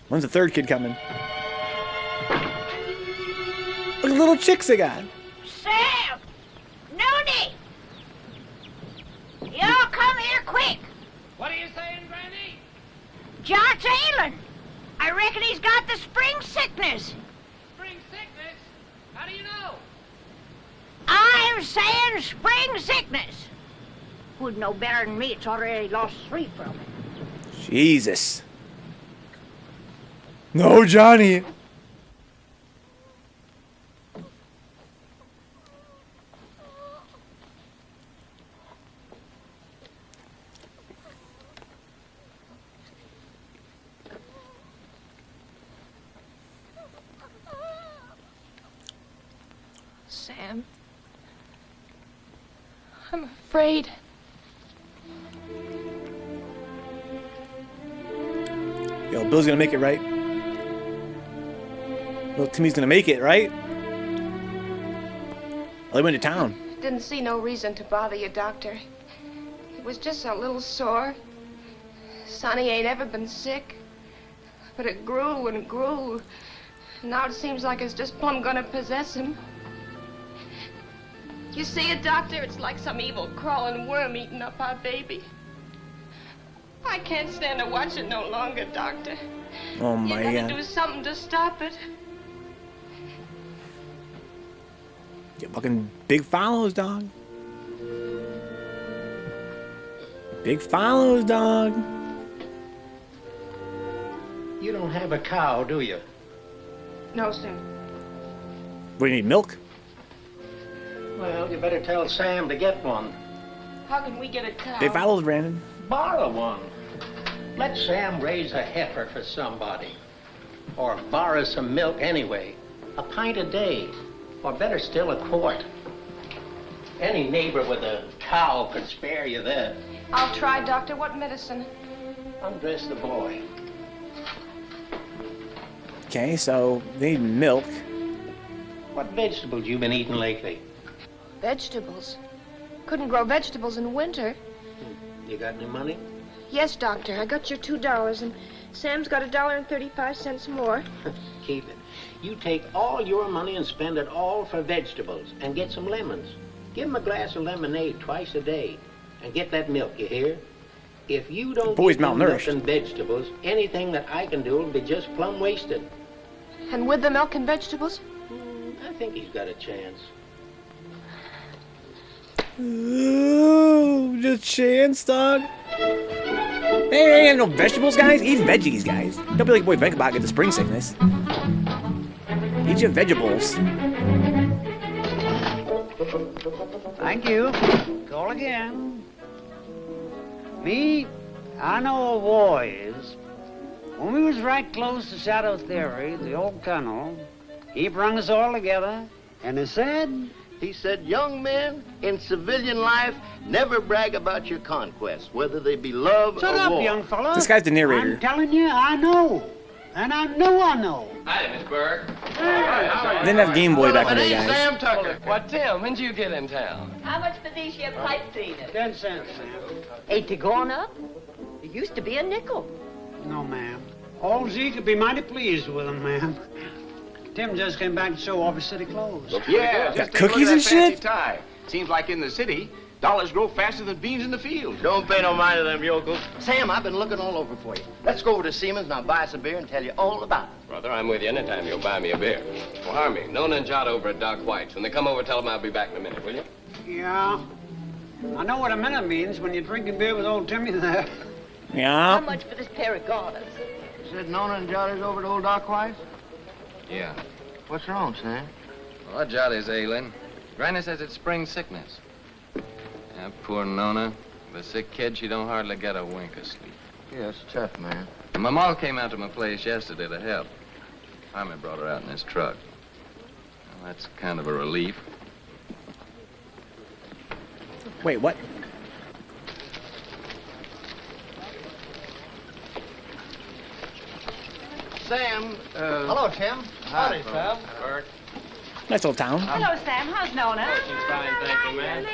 When's the third kid coming? Look at the little chicks they got. Sam! Nooney! Y'all come here quick. What are you saying, Granny? John's ailing. I reckon he's got the spring sickness. Spring sickness? How do you know? I'm saying spring sickness. Who'd know better than me? It's already lost 3 from it. Jesus. No, Johnny. Sam. I'm afraid. Yo, Bill's gonna make it, right? Little Timmy's gonna make it, right? Well, they went to town. Didn't see no reason to bother you, Doctor. It was just a little sore. Sonny ain't ever been sick. But it grew and it grew. Now it seems like it's just plumb gonna possess him. You see it, Doctor? It's like some evil crawling worm eating up our baby. I can't stand to watch it no longer, Doctor. Oh my You God. gotta do something to stop it. Yeah, fucking big follows, dog. Big follows, dog. You don't have a cow, do you? No, sir. We need milk. Well, you better tell Sam to get one. How can we get a cow? Big follows, Brandon. Borrow one. Let Sam raise a heifer for somebody. Or borrow some milk anyway. A pint a day. Or better still, a quart. Any neighbor with a cow could spare you that. I'll try, Doctor. What medicine? Undress the boy. Okay, so they need milk. What vegetables you been eating lately? Vegetables. Couldn't grow vegetables in winter. You got any money? Yes, Doctor. I got your $2, and Sam's got $1.35 more. Keep it. You take all your money and spend it all for vegetables and get some lemons. Give him a glass of lemonade twice a day and get that milk, you hear? If you don't Boy's get him milk malnourished. and vegetables, anything that I can do will be just plumb wasted. And with the milk and vegetables? I think he's got a chance. Ooh, just chance, dog. Hey, ain't no vegetables, guys. Eat veggies, guys. Don't be like boy Vencabot get the spring sickness. Eat your vegetables. Thank you. Call again. Me, I know a war is. When we was right close to Shadow Theory, the old colonel, he brung us all together, and he said, young men in civilian life, never brag about your conquests, whether they be love Shut or up, war. young fella. This guy's the narrator. I'm telling you, I know. And I know I know. Hi, Miss Burke. They didn't have Game Boy back in the day, guys. Sam Tucker. What, Tim? When'd you get in town? How much for these here pipe cleaners? 10 cents, Sam. Ain't they gone up? It used to be a nickel. No, ma'am. All Z could be mighty pleased with them, ma'am. Tim just came back to show off his city clothes. Yeah, just take a look cookies at and that fancy shit? tie. Seems like in the city, dollars grow faster than beans in the field. Don't pay no mind to them yokels. Sam, I've been looking all over for you. Let's go over to Siemens and I'll buy us a beer and tell you all about it. Brother, I'm with you anytime you'll buy me a beer. Well, Harmy, Nona and Jot over at Doc White's. When they come over, tell them I'll be back in a minute, will you? Yeah. I know what a minute means when you're drinking beer with old Timmy there. Yeah. How much for this pair of garters? You said Nona and Johnny's over to old Doc White's? Yeah. What's wrong, Sam? Well, Jolly's ailing. Granny says it's spring sickness. Yeah, poor Nona. The sick kid, she don't hardly get a wink of sleep. Yeah, it's tough, man. And my ma came out to my place yesterday to help. Harmy brought her out in his truck. Well, that's kind of a relief. Wait, what? Sam, hello, Tim. Howdy, Sam. Bert. Nice little town. Hello, Sam. How's Nona? Fine, thank you, man.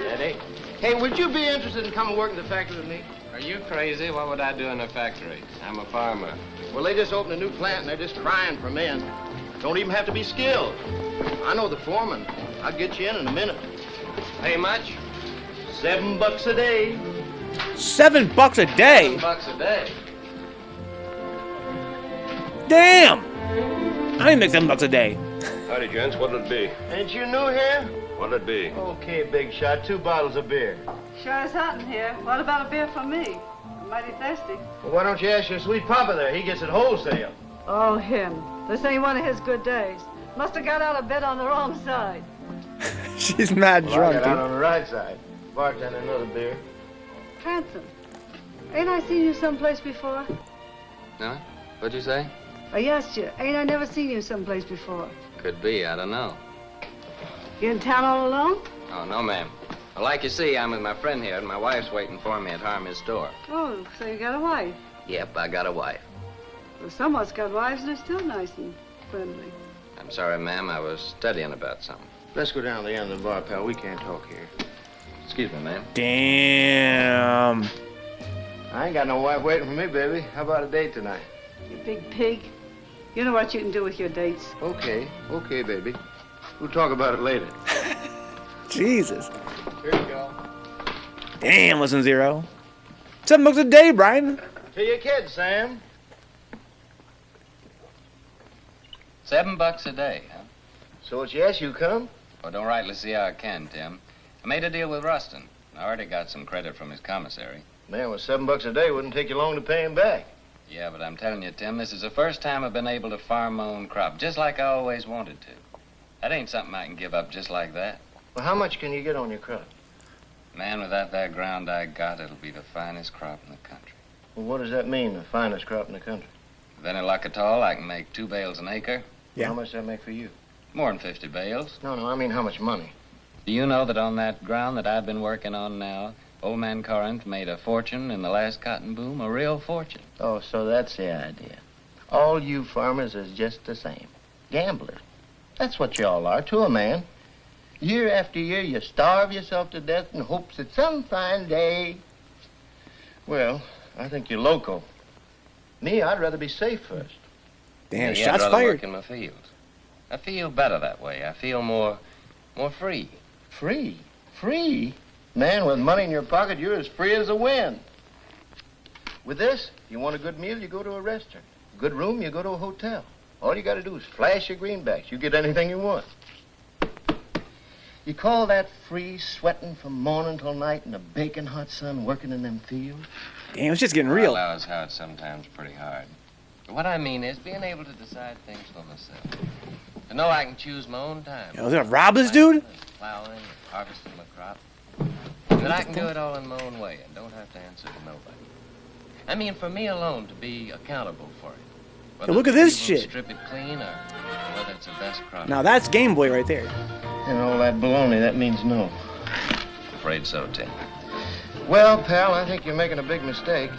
Eddie. Hey, would you be interested in coming work in the factory with me? Are you crazy? What would I do in a factory? I'm a farmer. Well, they just opened a new plant and they're just crying for men. Don't even have to be skilled. I know the foreman. I'll get you in a minute. Pay much? $7 a day. $7 a day? $7 a day. Damn! I didn't make $7 a day. Howdy, gents. What'll it be? Ain't you new here? What'll it be? Okay, big shot. 2 bottles of beer. Sure is hot in here. What about a beer for me? I'm mighty thirsty. Well, why don't you ask your sweet papa there? He gets it wholesale. Oh, him. This ain't one of his good days. Must have got out of bed on the wrong side. She's mad Well, drunk, I got out dude. on the right side. Bartender, another beer. Hanson, ain't I seen you someplace before? Huh? What'd you say? I asked you, ain't I never seen you someplace before? Could be, I don't know. You in town all alone? Oh, no, ma'am. Well, like you see, I'm with my friend here, and my wife's waiting for me at Harmy's store. Oh, so you got a wife. Yep, I got a wife. Well, someone's got wives and they're still nice and friendly. I'm sorry, ma'am. I was studying about something. Let's go down to the end of the bar, pal. We can't talk here. Excuse me, ma'am. Damn. I ain't got no wife waiting for me, baby. How about a date tonight? You big pig. You know what you can do with your dates. Okay, baby. We'll talk about it later. Jesus. Here you go. Damn, listen, Zero. $7 a day, Brian. To your kids, Sam. $7 a day, huh? So it's yes, you come? Well, don't rightly see how I can, Tim. I made a deal with Rustin. I already got some credit from his commissary. Man, with $7 a day, wouldn't take you long to pay him back. Yeah, but I'm telling you, Tim, this is the first time I've been able to farm my own crop, just like I always wanted to. That ain't something I can give up just like that. Well, how much can you get on your crop? Man, without that ground I got, it'll be the finest crop in the country. Well, what does that mean, the finest crop in the country? With any luck at all, I can make 2 bales an acre. Yeah. How much does that make for you? More than 50 bales. No, I mean how much money? Do you know that on that ground that I've been working on now, old man Corinth made a fortune in the last cotton boom, a real fortune. Oh, so that's the idea. All you farmers is just the same. Gamblers. That's what you all are, to a man. Year after year, you starve yourself to death in hopes that some fine day... Well, I think you're loco. Me, I'd rather be safe first. Damn, I'd shots rather fired. work in my fields. I feel better that way. I feel more free. Free? Free? Man, with money in your pocket, you're as free as the wind. With this, you want a good meal, you go to a restaurant. A good room, you go to a hotel. All you got to do is flash your greenbacks. You get anything you want. You call that free, sweating from morning till night in the baking hot sun, working in them fields? Damn, it's just getting real. Well, allows how it's sometimes pretty hard. But what I mean is being able to decide things for myself. To know I can choose my own time. Yo, is gonna rob this dude? Plowing and harvesting my crop. That I can do it all in my own way and don't have to answer to nobody. I mean, for me alone to be accountable for it. Yo, look at this people shit. Strip it clean or whether it's the best crop. Now that's Game Boy right there. And all that baloney, that means no. Afraid so, Tim. Well, pal, I think you're making a big mistake.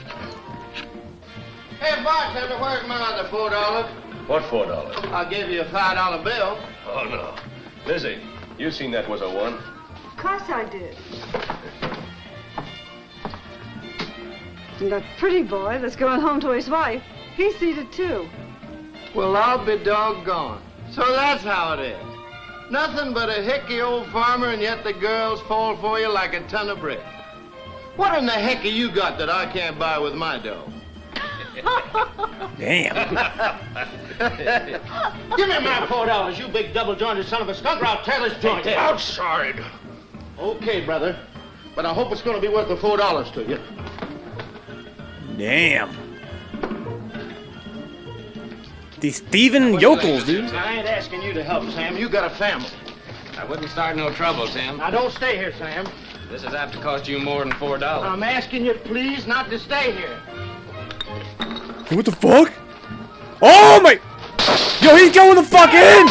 Hey, bartender, where's my other $4? What $4? I'll give you a $5 bill. Oh, no. Lizzie, you seen that was a one. Of course I did. And that pretty boy that's going home to his wife, he's seated too. Well, I'll be doggone. So that's how it is. Nothing but a hickey old farmer, and yet the girls fall for you like a ton of brick. What in the heck have you got that I can't buy with my dough? Damn. Give me my $4, you big double-jointed son of a skunk, or I'll tear this joint Outside. Okay, brother. But I hope it's going to be worth the $4 to you. Damn. These thieving yokels, dude. I ain't asking you to help, Sam. You got a family. I wouldn't start no trouble, Tim. Now, don't stay here, Sam. This is apt to cost you more than $4. I'm asking you, please, not to stay here. Hey, what the fuck? Oh my! Yo, he's going the fuck in!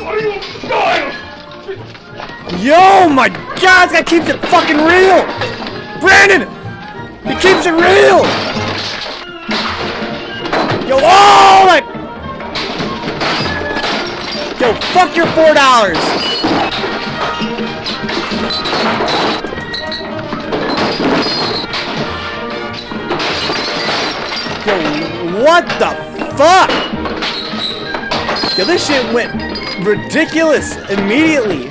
What are you doing? Yo, my God, this guy keeps it fucking real! Brandon! He keeps it real! Yo, oh my! Yo, fuck your $4! Yo, what the fuck? Yo, this shit went ridiculous immediately.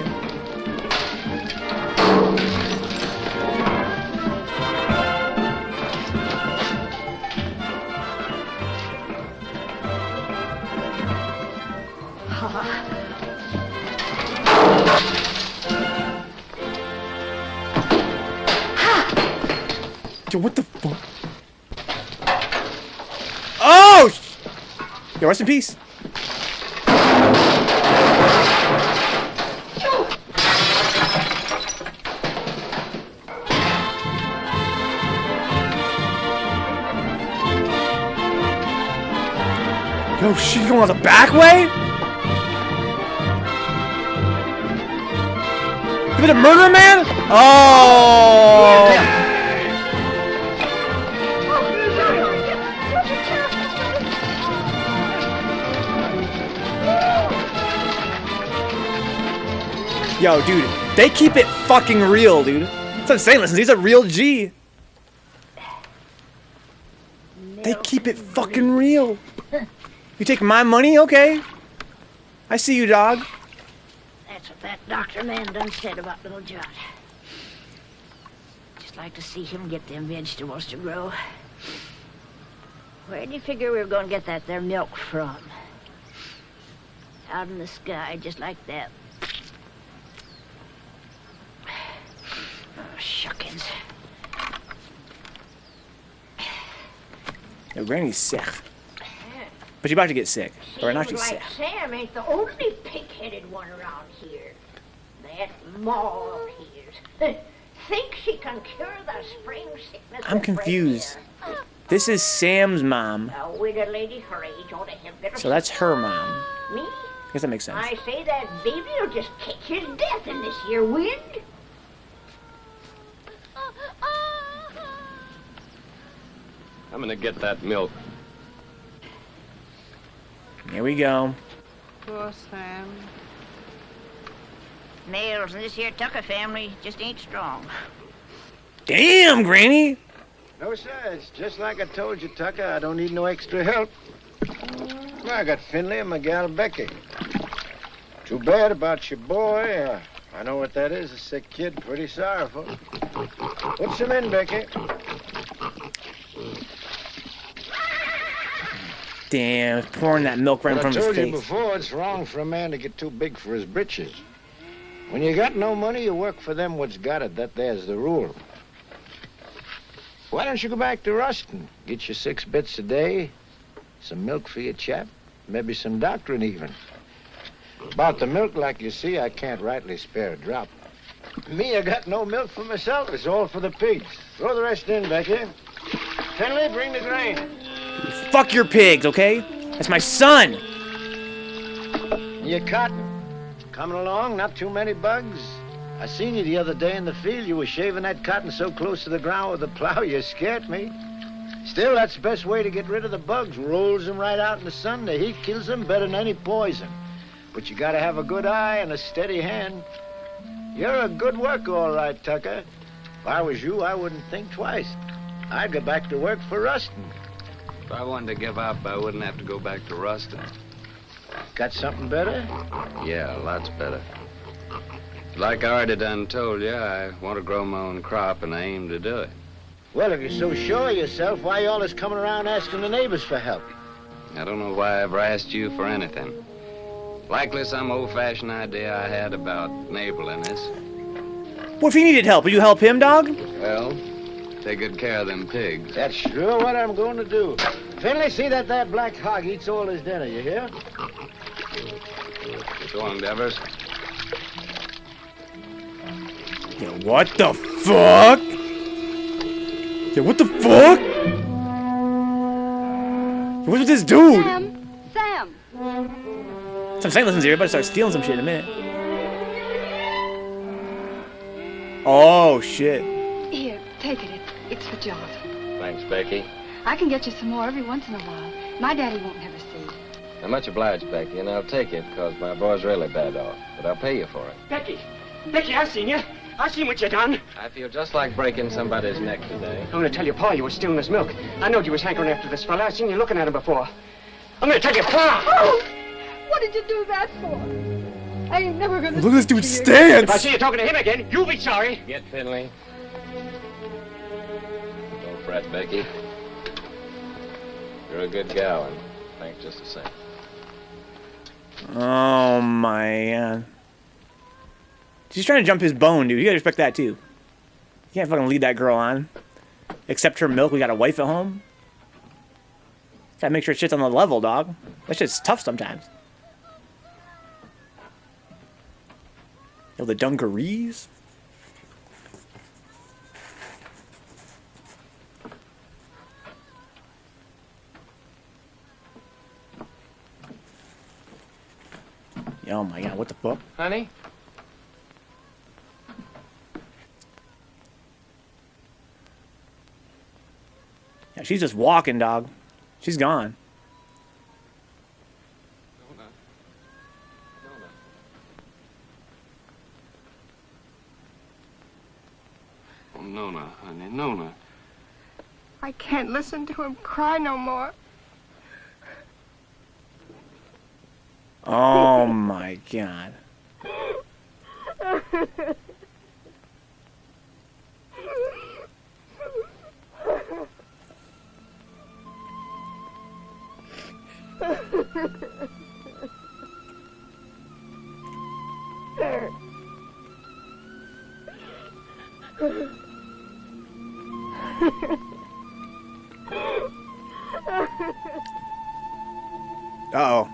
Yo, what the fuck? Oh! Yo, rest in peace. Yo, she's going on the back way? You been a murderer, man? Oh! Yo, dude, they keep it fucking real, dude. That's what I'm saying. Listen, he's a real G. They keep it fucking real. You take my money? Okay. I see you, dog. That's what that doctor man done said about little John. Just like to see him get them vegetables to grow. Where do you figure we were going to get that there milk from? Out in the sky, just like that. Oh, shuckins. Yo, Granny's sick. But she's about to get sick. But right now she's sick. Sam ain't the only pig-headed one around here. That Ma of his. Think she can cure the spring sickness? I'm confused. This is Sam's mom. A widow lady her age ought to have better. So that's her mom. Me? I guess that makes sense. I say that baby'll just catch his death in this here wind. I'm gonna get that milk. Here we go. Poor Sam. Nails in this here Tucker family just ain't strong. Damn, Granny! No, sir. It's just like I told you, Tucker. I don't need no extra help. I got Finley and my gal Becky. Too bad about your boy. I know what that is, a sick kid. Pretty sorrowful. Put some in, Becky. Damn, pouring that milk right in front of his I told you face. before, it's wrong for a man to get too big for his britches. When you got no money, you work for them what's got it. That there's the rule. Why don't you go back to Ruston? Get you 6 bits a day, some milk for your chap, maybe some doctrine even. About the milk, like you see, I can't rightly spare a drop. Me, I got no milk for myself. It's all for the pigs. Throw the rest in, Becky. Finley, bring the grain. Fuck your pigs, okay? That's my son! Your cotton. Coming along, not too many bugs. I seen you the other day in the field. You were shaving that cotton so close to the ground with the plow, you scared me. Still, that's the best way to get rid of the bugs. Rolls them right out in the sun. The heat kills them better than any poison. But you gotta have a good eye and a steady hand. You're a good worker, all right, Tucker. If I was you, I wouldn't think twice. I'd go back to work for Ruston. If I wanted to give up, I wouldn't have to go back to Ruston. Got something better? Yeah, lots better. Like I already done told you, I want to grow my own crop, and I aim to do it. Well, if you're so sure of yourself, why you always coming around asking the neighbors for help? I don't know why I ever asked you for anything. Likely some old-fashioned idea I had about neighborliness. What if he needed help? Would you help him, dog? Well, take good care of them pigs. That's sure what I'm going to do. Finley, see that black hog eats all his dinner, you hear? So long, Devers. Yo, what the fuck? Yo, what the fuck? What's with this dude? Sam! So I'm saying, listen, everybody start stealing some shit in a minute. Oh, shit. Here, take it. It's for John. Thanks, Becky. I can get you some more every once in a while. My daddy won't never see. I'm much obliged, Becky, and I'll take it because my boy's really bad off. But I'll pay you for it. Becky! Becky, I've seen you. I've seen what you done. I feel just like breaking somebody's neck today. I'm gonna tell your pa you was stealing his milk. I knowed you was hankering after this fella. I seen you looking at him before. I'm gonna tell your pa! Oh! What did you do that for? I ain't never gonna... Look at this dude's stance! If I see you talking to him again, you'll be sorry. Get Finley. Don't fret, Becky. You're a good gal, and thanks just the same. Oh, man. She's trying to jump his bone, dude. You gotta respect that, too. You can't fucking lead that girl on. Accept her milk. We got a wife at home. Gotta make sure shit's on the level, dog. That shit's tough sometimes. Yo, the dungarees? Yo, oh my god, what the fuck? Honey? Yeah, she's just walking, dog. She's gone. Oh, Nona, honey, Nona. I can't listen to him cry no more. Oh my God. Uh-oh.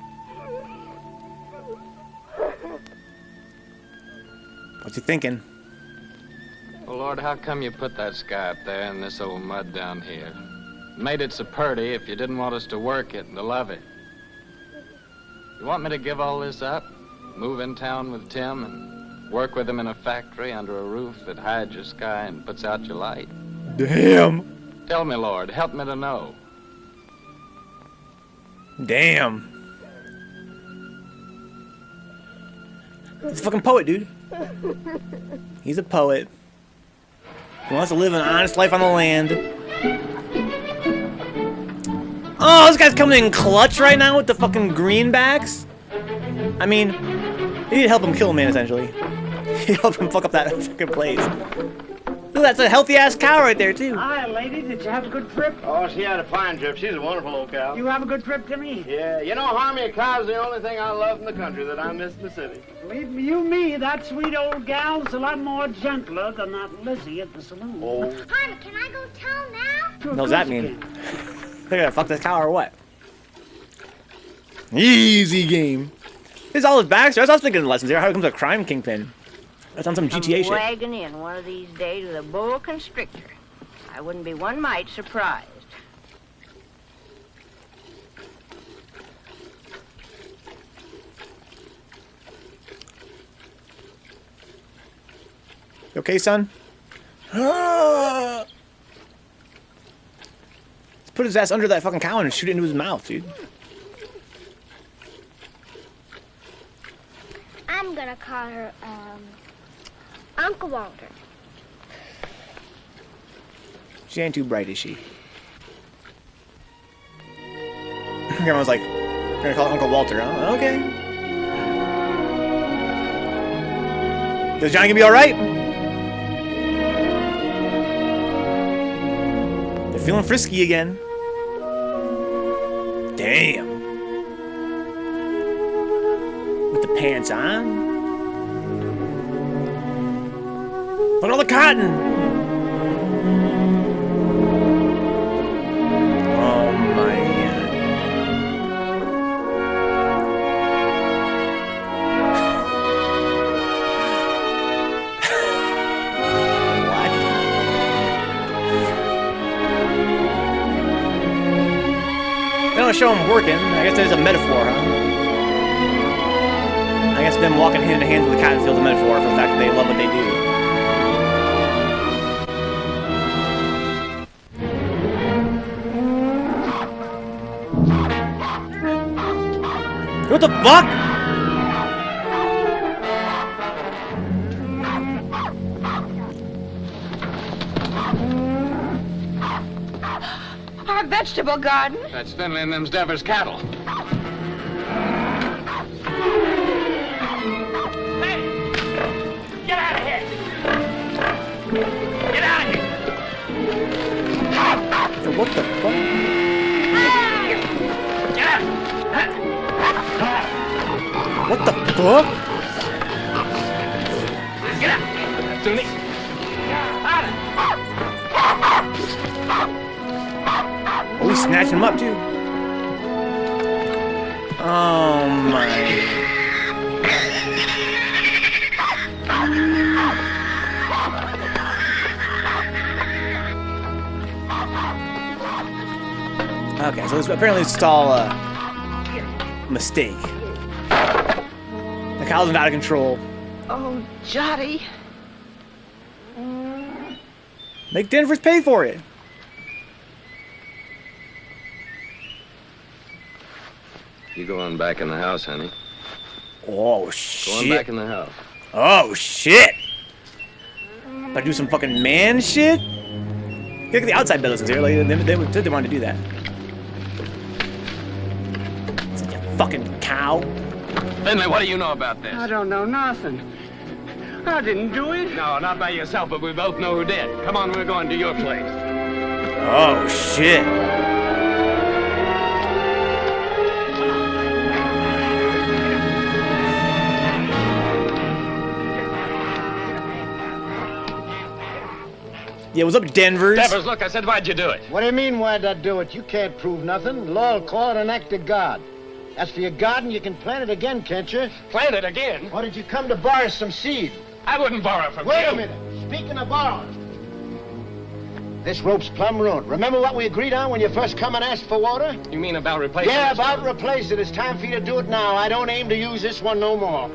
What's he thinking? Oh, Lord, how come you put that sky up there and this old mud down here? Made it so purty if you didn't want us to work it and to love it. You want me to give all this up? Move in town with Tim and work with him in a factory under a roof that hides your sky and puts out your light? Damn. Tell me, Lord, help me to know. Damn. He's a fucking poet, dude. He's a poet. He wants to live an honest life on the land. Oh, this guy's coming in clutch right now with the fucking greenbacks. I mean, he need to help him kill a man, essentially. He helped him fuck up that fucking place. Look, that's a healthy-ass cow right there, too. Hi, lady. Did you have a good trip? Oh, she had a fine trip. She's a wonderful old cow. You have a good trip, Timmy? Yeah, you know, Harmy, a cow's the only thing I love in the country that I miss in the city. Believe me, that sweet old gal's a lot more gentler than that Lizzie at the saloon. Oh. Harmy, can I go tell now? What does that mean? They're gonna fuck this cow or what? Easy game. This is all his backstory. I was thinking lessons here. How he becomes a crime kingpin. That's on some GTA shit. Wagging in one of these days with a boa constrictor. I wouldn't be one mite surprised. You okay, son? Let's put his ass under that fucking cow and shoot it into his mouth, dude. I'm gonna call her, Uncle Walter. She ain't too bright, is she? Grandma's like, we're gonna call it Uncle Walter, huh? Okay. Is Johnny gonna be alright? They're feeling frisky again. Damn. With the pants on. Look at all the cotton. Oh my God. What? They don't show him working. I guess there's a metaphor, huh? I guess them walking hand in hand with the cotton field is a metaphor for the fact that they love what they do. What the fuck? Our vegetable garden. That's Finley and them's Devers cattle. Get out of here! Get out of here! So what the fuck? Get out! What the fuck? Get out! Sunni! Oh, he's snatching him up too. Oh my. Okay, so apparently it's all a mistake. The cow's not out of control. Oh, Jotty. Make Denver's pay for it. You go on back in the house, honey. Oh, Go shit. on back in the house. Oh, shit. About to do some fucking man shit? Look at the outside buildings here. Like, they said they wanted to do that. Such a fucking cow. Finley, what do you know about this? I don't know nothing. I didn't do it. No, not by yourself, but we both know who did. Come on, we're going to your place. Oh, shit. Yeah, what's up, Denvers? Devers, look, I said, why'd you do it? What do you mean, why'd I do it? You can't prove nothing. Law'll call it an act of God. As for your garden, you can plant it again, can't you? Plant it again? Or did you come to borrow some seed? I wouldn't borrow from you. Wait a minute. Speaking of borrowing, this rope's plumb ruined. Remember what we agreed on when you first come and asked for water? You mean about replacing Yeah, this about one? replace it. It's time for you to do it now. I don't aim to use this one no more.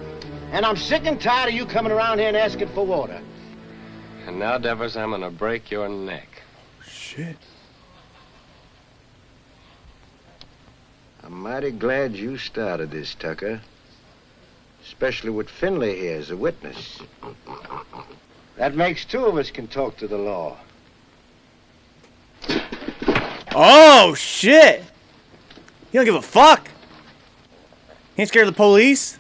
And I'm sick and tired of you coming around here and asking for water. And now, Devers, I'm gonna break your neck. Shit. I'm mighty glad you started this, Tucker. Especially with Finley here as a witness. That makes two of us can talk to the law. Oh, shit. He don't give a fuck. He ain't scared of the police.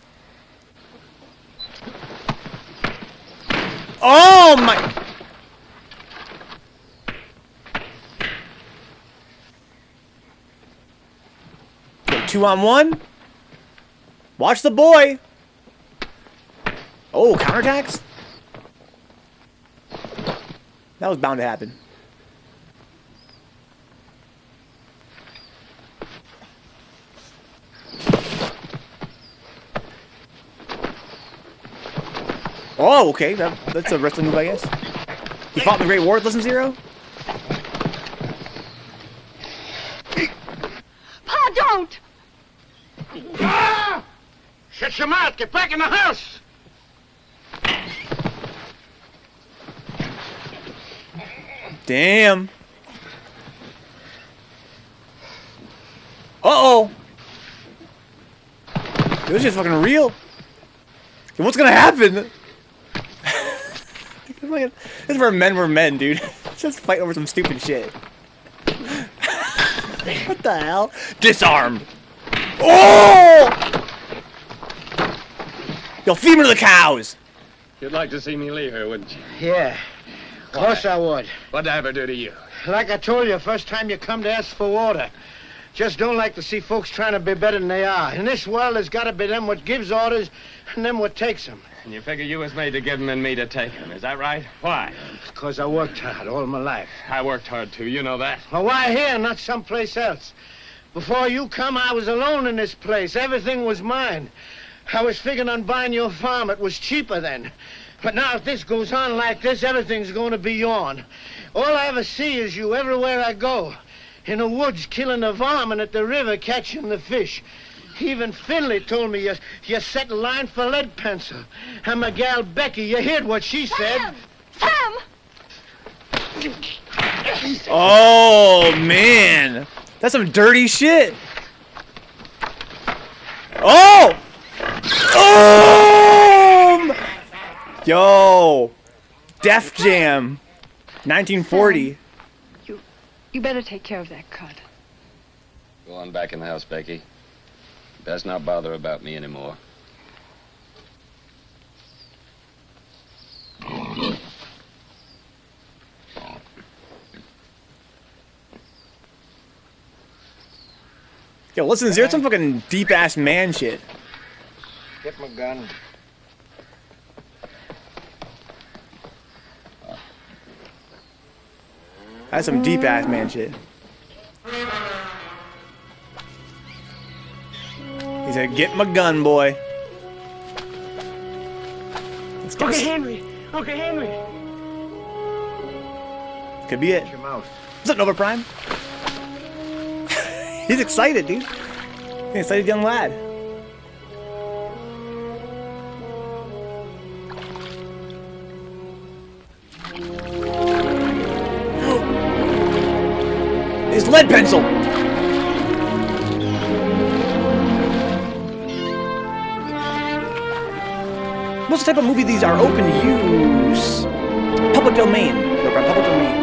Oh, my... Go 2-on-1. Watch the boy. Oh, counterattacks? That was bound to happen. Oh, okay. That's a wrestling move, I guess. He fought in the Great War with Listen Zero? Pa, don't! Ah! Shut your mouth. Get back in the house. Damn. Uh-oh. This is fucking real. What's gonna happen? This is where men were men, dude. Just fight over some stupid shit. What the hell? Disarmed. Oh! Yo, feed me to the cows. You'd like to see me leave her, wouldn't you? Yeah. Of course I would. What'd I ever do to you? Like I told you, first time you come to ask for water. Just don't like to see folks trying to be better than they are. In this world, there's got to be them what gives orders and them what takes them. And you figure you was made to give them and me to take them, is that right? Why? Because I worked hard all my life. I worked hard, too. You know that. Well, why here, not someplace else? Before you come, I was alone in this place. Everything was mine. I was figuring on buying your farm. It was cheaper then. But now if this goes on like this, everything's going to be yourn. All I ever see is you everywhere I go. In the woods killing the varmint, at the river catching the fish. Even Finley told me you set a line for lead pencil. And my gal Becky, you heard what she said. Sam! Oh, man. That's some dirty shit. Oh! Oh! Yo. Def Jam. 1940. You better take care of that cut. Go on back in the house, Becky. Best not bother about me anymore. Yo, listen, there's some fucking deep-ass man shit. Get my gun. That's some deep-ass man shit. He said, get my gun, boy. Uncle Henry! Uncle Henry! Could be it. Your mouth. What's up, Nova Prime? He's excited, dude. He's an excited young lad. His lead pencil! What's the type of movie these are? Open use. Public domain. They're on public domain.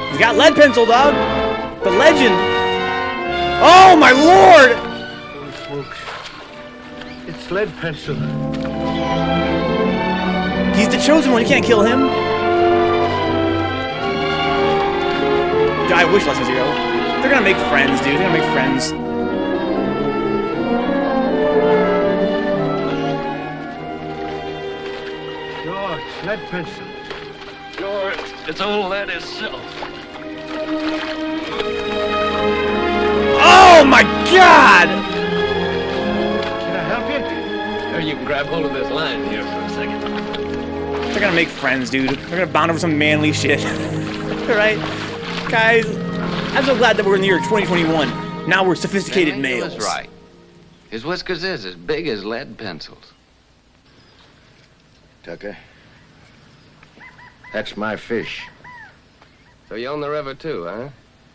He's got lead pencil, dog. The legend. Oh my lord! Holy smokes. It's lead pencil. He's the chosen one. You can't kill him. I wish Lesson Zero. They're gonna make friends, dude. They're gonna make friends. Sure, it's lead pencil. Sure, it's old lead itself. Oh my god! Can I help you? Here, you can grab hold of this line here for a second. They're gonna make friends, dude. They're gonna bond over some manly shit. Alright? Guys, I'm so glad that we're in the year 2021. Now we're sophisticated He males. was right. His whiskers is as big as lead pencils. Tucker, that's my fish. So you own the river too, huh?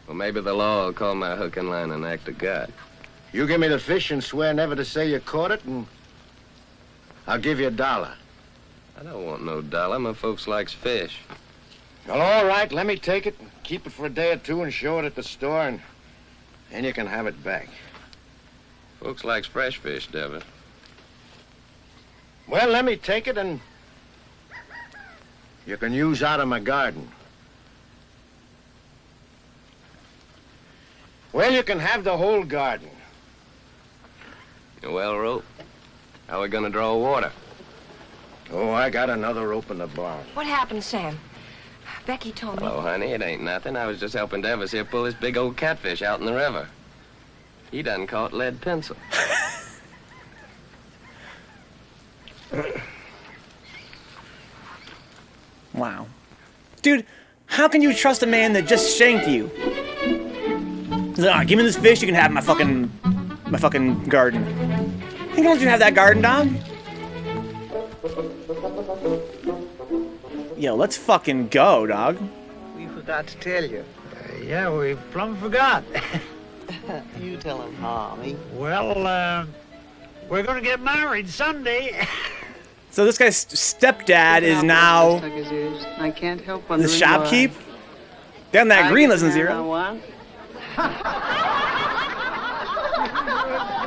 Well, maybe the law will call my hook and line an act of God. You give me the fish and swear never to say you caught it, and I'll give you $1. I don't want no dollar. My folks likes fish. Well, all right, let me take it and keep it for a day or two and show it at the store, and then you can have it back. Folks likes fresh fish, Devitt. Well, let me take it, and you can use out of my garden. Well, you can have the whole garden. Well, Rope, how we gonna draw water? Oh, I got another rope in the barn. What happened, Sam? Becky told me. Hello, honey, it ain't nothing. I was just helping Davis here pull this big old catfish out in the river. He done caught lead pencil. Wow. Dude, how can you trust a man that just shanked you? He's like, "Ah, give me this fish, you can have my fucking garden." Think don't you have that garden, dog? Yo, let's fucking go, dog. We forgot to tell you. Yeah, we plumb forgot. You tell him, Mommy. Well, we're gonna get married Sunday. So this guy's stepdad is now I can't help the shopkeep. Damn that green Lesson Zero.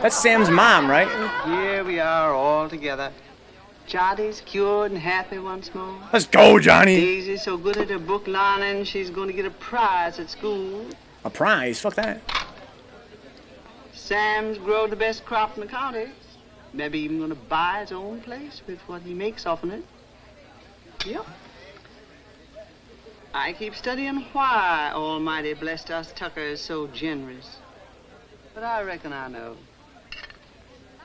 That's Sam's mom, right? Here we are all together. Johnny's cured and happy once more. Let's go, Johnny. Daisy's so good at her book learning, she's going to get a prize at school. A prize? Fuck that. Sam's grown the best crop in the county. Maybe even going to buy his own place with what he makes off of it. Yep. I keep studying why Almighty blessed us Tuckers so generous. But I reckon I know.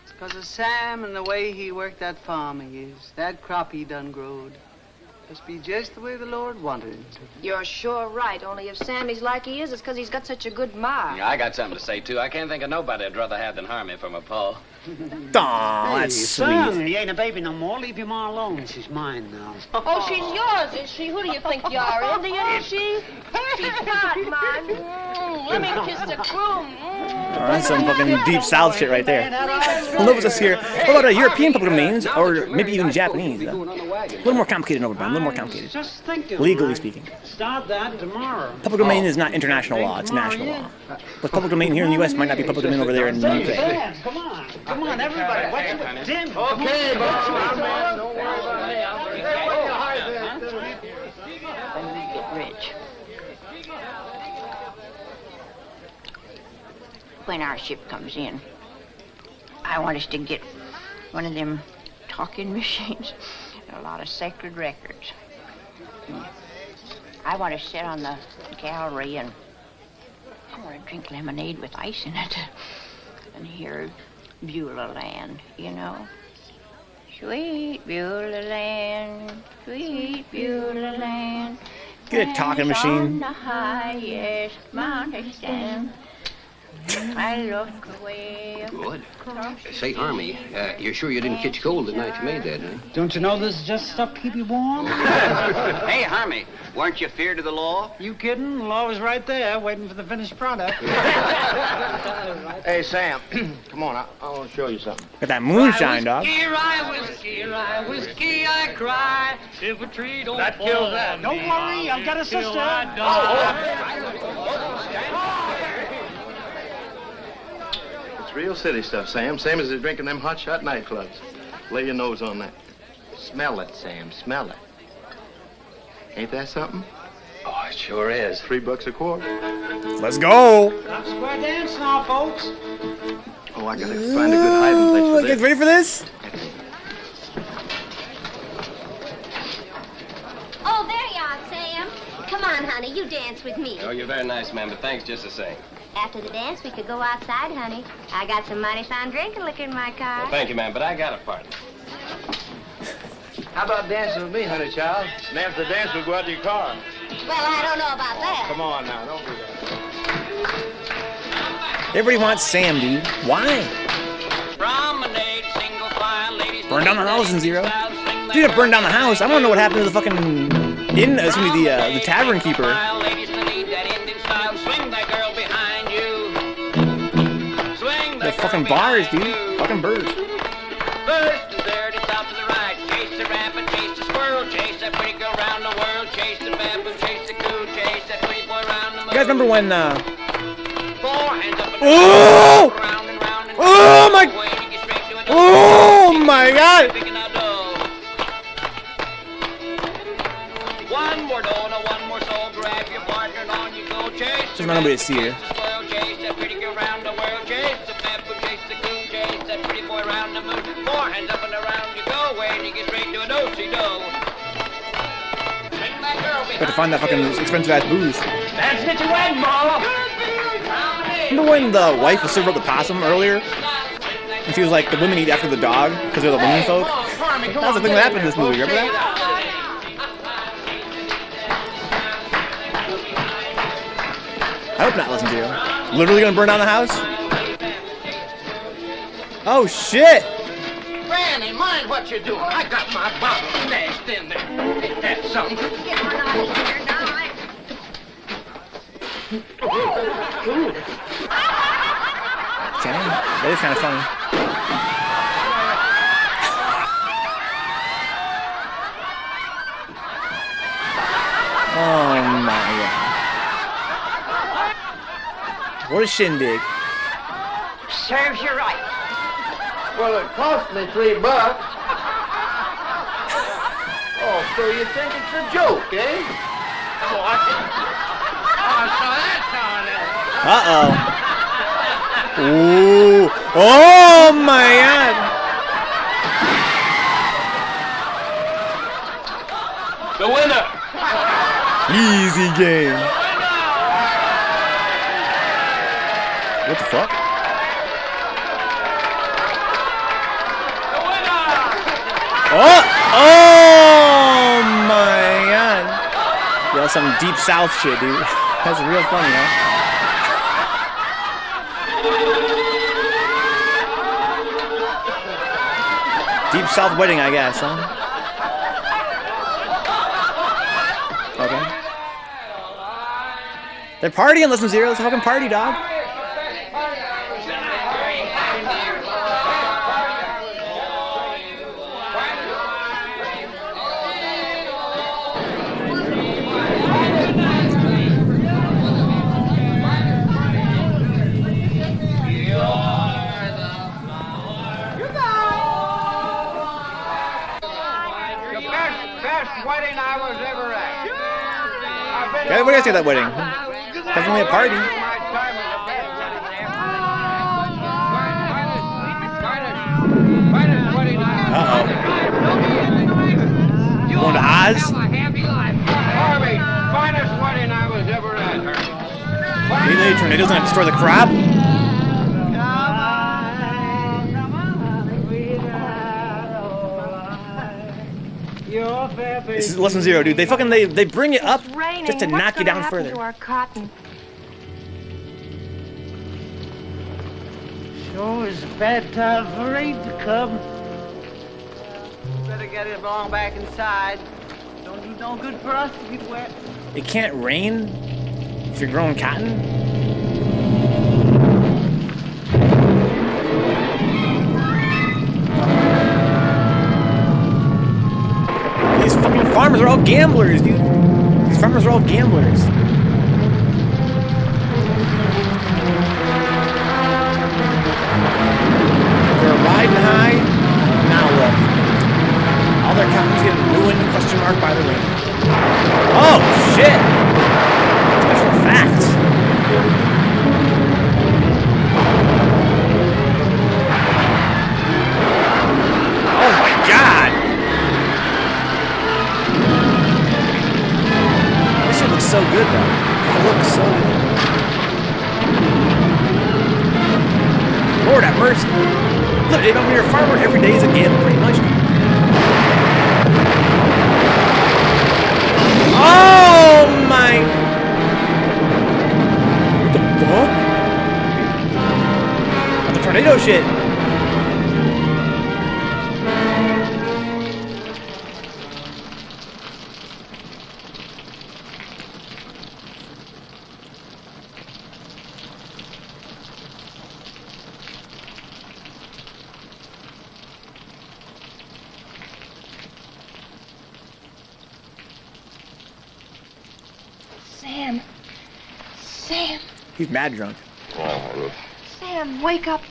It's 'cause of Sam and the way he worked that farm of his. That crop he done growed. Must be just the way the Lord wanted it. You're sure right. Only if Sammy's like he is, it's 'cause he's got such a good ma. I got something to say, too. I can't think of nobody I'd rather have than Harmony for my pa. Aw, that's son, sweet. he ain't a baby no more. Leave your ma alone. She's mine now. Oh, she's yours, is she? Who do you think you are, Indian, is she? She's not mine. Let me kiss the groom. Oh, that's some fucking deep South shit right there. Well, notice us here. What about European public domains, or maybe even Japanese? A little more complicated over, Brian. A little more complicated. Just thinking. Legally speaking. Start that tomorrow. Public domain is not international law, it's national law. But public domain here in the U.S. might not be public domain over there in the U.K. Sam, come on. Come on, everybody. What's with Jim? Okay, Bob. Don't worry about me. When we get rich. When our ship comes in, I want us to get one of them talking machines and a lot of sacred records. I want to sit on the gallery and I want to drink lemonade with ice in it and hear Beulah Land, you know. Sweet Beulah Land, sweet Beulah Land. Get a talking On machine. the highest mountain stand. I look away. Good. Say, Army, you're sure you didn't catch cold the night you made that, huh? Don't you know this is just stuff to keep you warm? Hey, Harmy, weren't you feared of the law? You kidding? The law was right there, waiting for the finished product. Hey, Sam, come on, I want to show you something. Got that moonshine, dog. Whiskey, I cry. If a tree don't That kills that. Don't worry, I've got a sister. It's real city stuff, Sam. Same as they're drinking them hot shot nightclubs. Lay your nose on that. Smell it, Sam. Smell it. Ain't that something? Oh, it sure is. $3 a quart. Let's go. Not square dance now, folks. Oh, I gotta find a good hiding place for Get this. ready for this? Oh, there you are, Sam. Come on, honey, you dance with me. Oh, you're very nice, ma'am, but thanks just the same. After the dance, we could go outside, honey. I got some mighty fine drinking liquor in my car. Well, thank you, ma'am, but I got a partner. How about dancing with me, honey child? And after the dance, we'll go out to your car. Well, I don't know about that. Come on now, don't do that. Everybody wants Sam, dude. Why? Promenade, single file, ladies. Burn down the house in Zero. Dude, I burned down the house. I want to know what happened to the fucking it's gonna be the tavern keeper. Ladies that need that Indian style. Swing that girl behind you. Swing The that fucking bars, dude. Fucking birds. First and third, it's off to the right. Chase the rabbit, chase the squirrel, chase that pretty girl round the world, chase the baboon, chase the coon, chase that pretty boy round the moon. You guys remember when Four hands up and Oh! round and round and Oh my! Oh my God! One more door, no one more soul. Grab your partner and on you go. Chase There's not nobody to see her. the squirrel, chase that pretty girl round the world, chase the baboon, chase the coon, chase that pretty boy round the moon. Four hands up and around you go. When you get straight to a do-si-do. Swing that girl Got to find that fucking expensive ass booze. That's it, you win, ball. Remember when the wife was serving up the possum earlier? And she was like, the women eat after the dog because they're the women folk. That was the thing that happened in this movie. Remember that? I hope not. Listen to you. Literally gonna burn down the house? Oh shit! Granny, mind what you're doing. I got my bottle stashed in there. Ain't that something? Get one out of here now. Okay, that is kind of funny. Oh my God. What a shindig. Serves you right. Well, it cost me $3. Oh, so you think it's a joke, eh? Oh, so that's how it is. Uh-oh. Ooh. Oh my God. The winner. Easy game. What the fuck? Oh! Oh my God. Yeah, some deep south shit, dude. That's real funny, huh? Deep South wedding, I guess, huh? Okay. They're partying, Listen Zero. It's a fucking party, dog. Wedding I was ever at. Yeah, what do you guys think of that wedding? Definitely a party. Uh-oh. Going to Oz? Harvey, finest wedding I was ever at. Maybe tornadoes gonna destroy the crop? This is Lesson Zero, dude. They fucking they bring it up It's raining. just to What's knock you gonna down happen further. to our cotton? Sure is a bad time for rain to come. Better get it along back inside. Don't do no good for us to get wet. It can't rain if you're growing cotton? These fucking farmers are all gamblers, dude. These farmers are all gamblers. They're riding high. Now look. All their cotton's getting ruined, question mark, by the rain. Oh, shit! Special effects. Oh my god! This shit looks so good, though. It looks so good. Lord have mercy. Look, dude, when you're a farmer, every day is a gamble, pretty much, dude. Oh my! What the fuck? Oh, the tornado shit. Sam. Sam. He's mad drunk. Sam, wake up.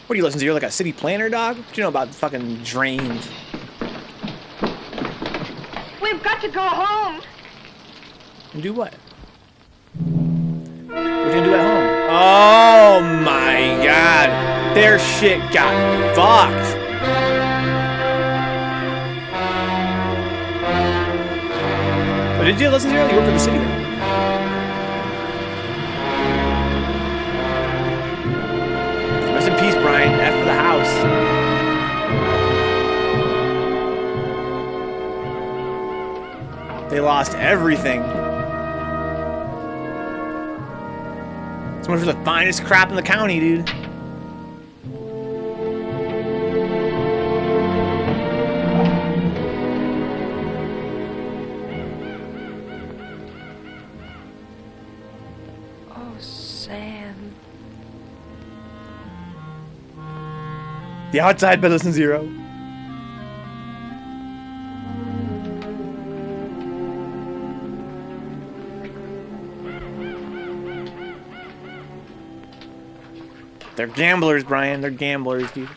What do you listen to? You're like a city planner, dog? What do you know about fucking drains? We've got to go home. And do what? What are you gonna do at home? Oh my god. Their shit got fucked. But did you listen to her? You work for the city now. Rest in peace, Brian. F for the house. They lost everything. It's one of the finest crap in the county, dude. Oh, Sam. The outside by Listen Zero. They're gamblers, Brian. They're gamblers, dude.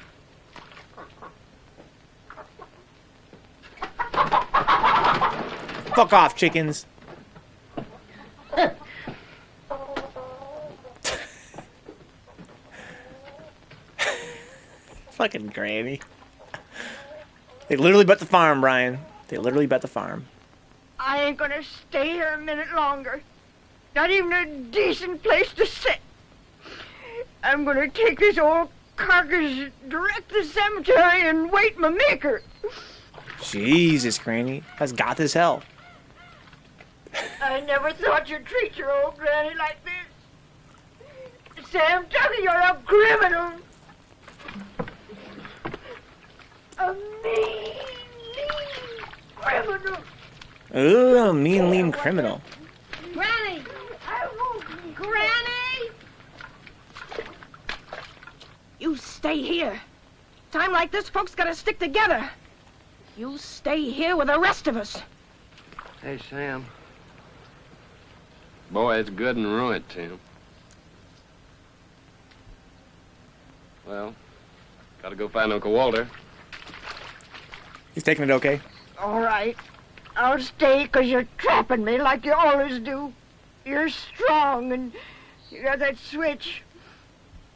Fuck off, chickens. Fucking granny. They literally bet the farm, Brian. They literally bet the farm. I ain't gonna stay here a minute longer. Not even a decent place to sit. I'm gonna take this old carcass direct to the cemetery and wait my maker. Jesus, Granny. That's goth as hell. I never thought you'd treat your old granny like this. Sam Tucker, you're a criminal. A mean criminal. Ooh, a mean, lean criminal. Granny! Granny! You stay here. Time like this, folks gotta stick together. You stay here with the rest of us. Hey, Sam. Boy, it's good and ruined, Tim. Well, gotta go find Uncle Walter. He's taking it okay. All right. I'll stay because you're trapping me like you always do. You're strong and you got that switch.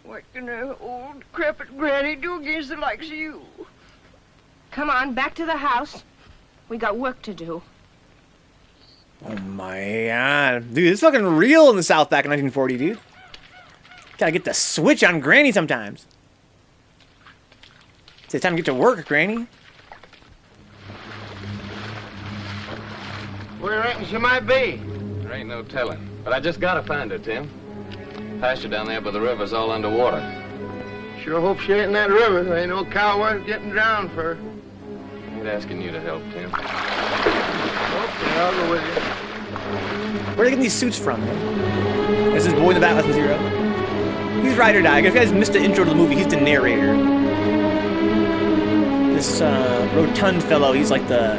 What can an old crepit granny do against the likes of you? Come on, back to the house. We got work to do. Oh my god. Dude, it's fucking real in the South back in 1940, dude. Gotta get the switch on Granny sometimes. It's time to get to work, Granny. Where you reckon she might be? There ain't no telling. But I just gotta find her, Tim. pasture down there by the river's all underwater. Sure hope she ain't in that river. There ain't no cow worth getting drowned for. I ain't asking you to help, Tim. Okay, I'll go with you. Where are they getting these suits from, man? This is Boy in the Bat, Lesson Zero. He's ride or die. If you guys missed the intro to the movie, he's the narrator. This rotund fellow, he's like the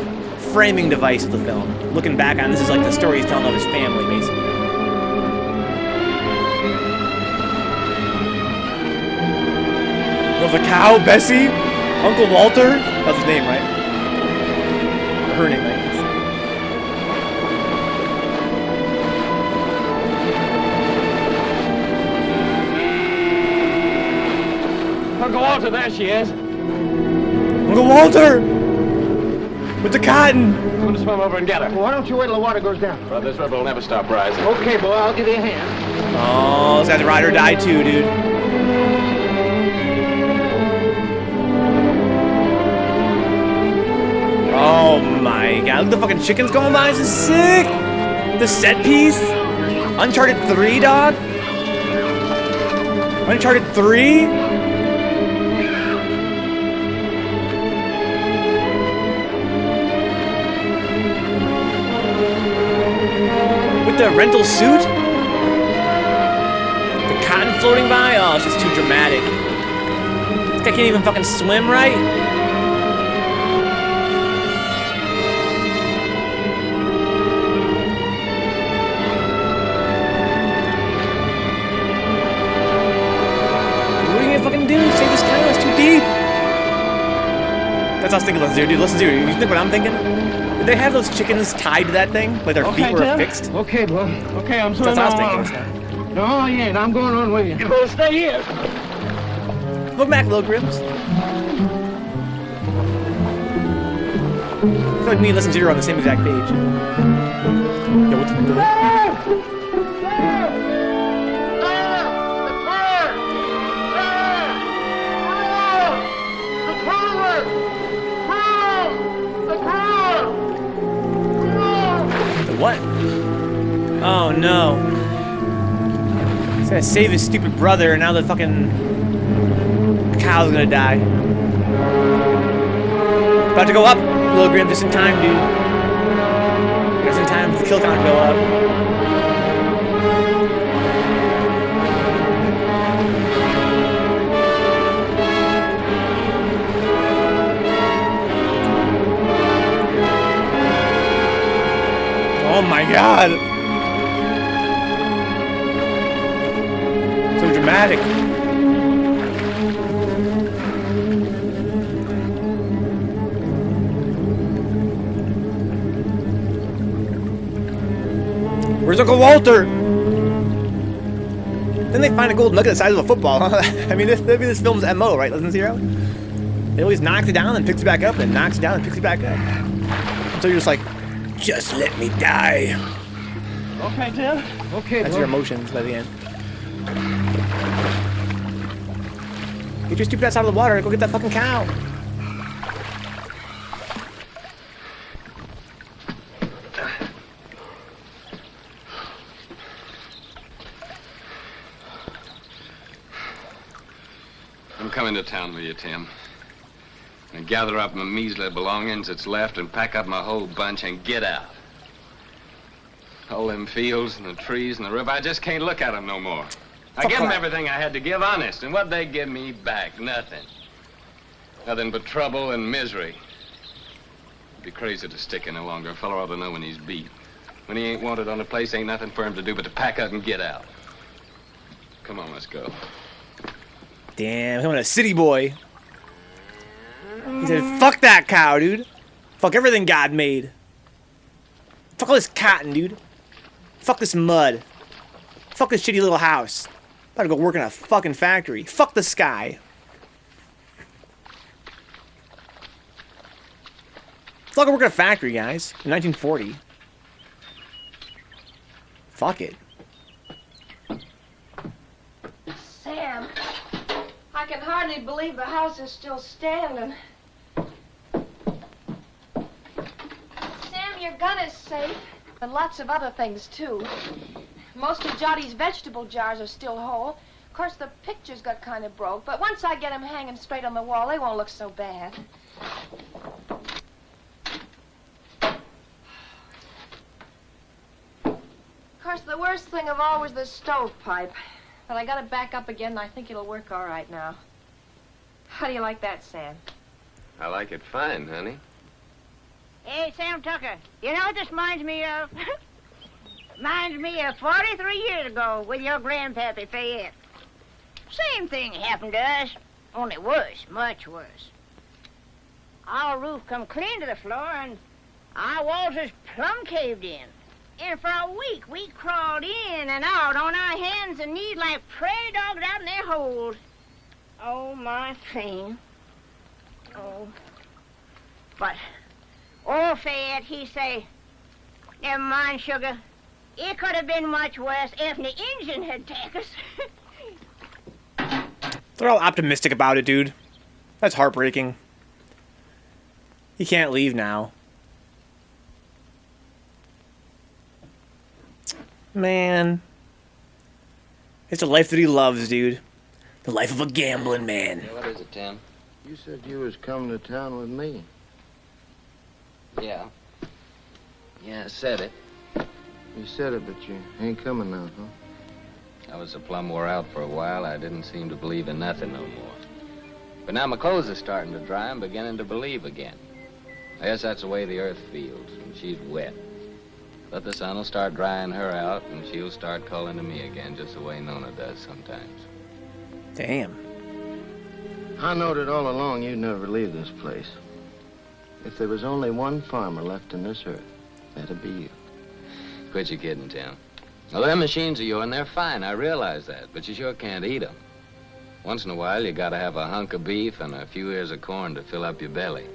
framing device of the film. Looking back on this is like the story he's telling of his family, basically. Well, the cow, Bessie, Uncle Walter. That's his name, right? Or her name, I guess. Uncle Walter, there she is. Uncle Walter! With the cotton! I'm gonna swim over and get her. Well, why don't you wait till the water goes down? Brother, this river will never stop rising. Okay, boy, I'll give you a hand. Oh, this guy's a ride or die too, dude. Oh my god, look at the fucking chickens going by, this is sick! The set piece? Uncharted 3, dog? Uncharted 3? With the rental suit? The cotton floating by? Oh, it's just too dramatic. This guy can't even fucking swim right? What are you gonna fucking do? Save this cow, it's too deep. That's what I was thinking, Lesson Zero, dude. Lesson Zero, you think what I'm thinking? Did they have those chickens tied to that thing? Like their feet were Tim. fixed? Okay, boy. Okay, I'm That's swimming what I was on. thinking. No, you ain't. I'm going on with you. You better stay here. Look back, little Grims. I feel like me and Lesson Zero are on the same exact page. Yo, what's the what? Oh no. He's gonna save his stupid brother, and now the fucking cow's gonna die. About to go up, Little Grim, just in time, dude. Just in time for the kill count to go up. Oh my god! So dramatic. Where's Uncle Walter? Then they find a gold nugget the size of a football, huh? I mean, this film's MO, right, Lesson Zero? It always knocks it down and picks it back up, and knocks it down and picks it back up. So you're just like, just let me die. Okay, Tim. Okay, That's boy. your emotions by the end. Get your stupid ass out of the water and go get that fucking cow. I'm coming to town with you, Tim. And gather up my measly belongings that's left and pack up my whole bunch and get out. All them fields and the trees and the river, I just can't look at them no more. I give them everything I had to give, honest, and what'd they give me back? Nothing. Nothing but trouble and misery. It'd be crazy to stick in no longer. A fellow ought to know when he's beat. When he ain't wanted on the place, ain't nothing for him to do but to pack up and get out. Come on, let's go. Damn, I'm a city boy. He said, fuck that cow, dude. Fuck everything God made. Fuck all this cotton, dude. Fuck this mud. Fuck this shitty little house. About to go work in a fucking factory. Fuck the sky. Fuck, I work in a factory, guys. In 1940. Fuck it. Sam, I can hardly believe the house is still standing. Sam, your gun is safe, and lots of other things, too. Most of Jottie's vegetable jars are still whole. Of course, the pictures got kind of broke, but once I get them hanging straight on the wall, they won't look so bad. Of course, the worst thing of all was the stovepipe. But I got it back up again, and I think it'll work all right now. How do you like that, Sam? I like it fine, honey. Hey, Sam Tucker, you know what this reminds me of? Reminds me of 43 years ago with your grandpappy Fayette. Same thing happened to us, only worse, much worse. Our roof come clean to the floor, and our walls is plumb caved in. And for a week, we crawled in and out on our hands and knees like prairie dogs out in their holes. Oh, my thing. Oh. But old Fayette, he say, never mind, sugar. It could have been much worse if the engine had taken us. They're all optimistic about it, dude. That's heartbreaking. He can't leave now. Man. It's the life that he loves, dude. The life of a gambling man. Yeah, what is it, Tim? You said you was coming to town with me. Yeah. Yeah, I said it. You said it, but you ain't coming now, huh? I was so plumb wore out for a while, I didn't seem to believe in nothing no more. But now my clothes are starting to dry, I'm beginning to believe again. I guess that's the way the earth feels when she's wet. But the sun will start drying her out, and she'll start calling to me again, just the way Nona does sometimes. Damn. I knowed it all along you'd never leave this place. If there was only one farmer left in this earth, that'd be you. Quit your kidding, Tim. Well, them machines of yours, they're fine, I realize that, but you sure can't eat them. Once in a while, you gotta have a hunk of beef and a few ears of corn to fill up your belly.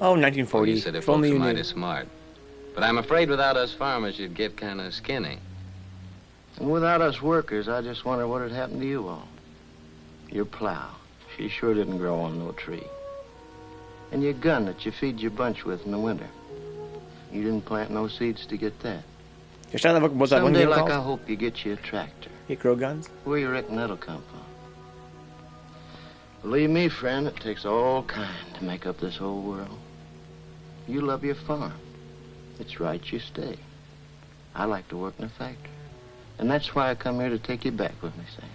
Oh, 1940. Well, you said if folks are mighty smart. But I'm afraid without us farmers, you'd get kind of skinny. And without us workers, I just wonder what had happened to you all. Your plow, she sure didn't grow on no tree. And your gun that you feed your bunch with in the winter. You didn't plant no seeds to get that. What's that one Someday, game like, called? I hope you get you a tractor. You grow guns? Where you reckon that'll come from? Believe me, friend, it takes all kind to make up this whole world. You love your farm. It's right you stay. I like to work in a factory. And that's why I come here to take you back with me, Sam.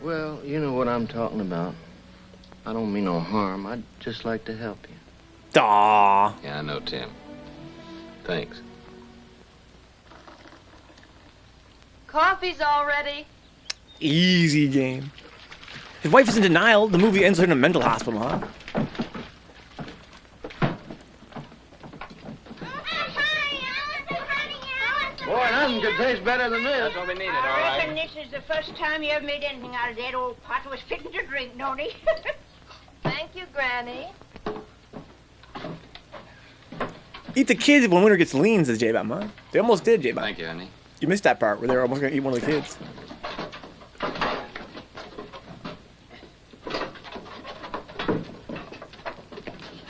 Well, you know what I'm talking about. I don't mean no harm. I'd just like to help you. Aww. Yeah, I know, Tim. Thanks. Coffee's all ready. Easy game. His wife is in denial. The movie ends in a mental hospital, huh? Boy, nothing could taste better than this. That's what we needed, all I right. reckon this is the first time you ever made anything out of that old pot was fitting to drink, don't he? Thank you, Granny. Eat the kids when winter gets lean, says J-Bot, huh? They almost did, J-Bot. Thank you, honey. You missed that part where they were almost going to eat one of the kids.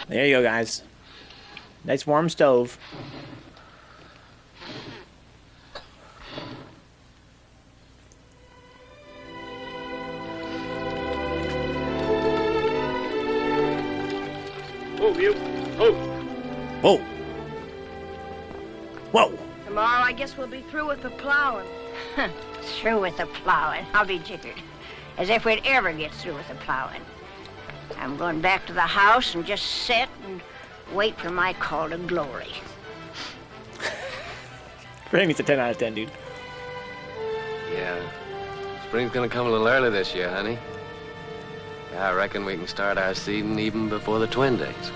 There you go, guys. Nice warm stove. Oh, you. Oh. Whoa. Whoa. Tomorrow, I guess we'll be through with the plowing. Through with the plowing. I'll be jiggered. As if we'd ever get through with the plowing. I'm going back to the house and just sit and wait for my call to glory. Granny's a 10 out of 10, dude. Yeah. Spring's gonna come a little early this year, honey. Yeah, I reckon we can start our seeding even before the twin days.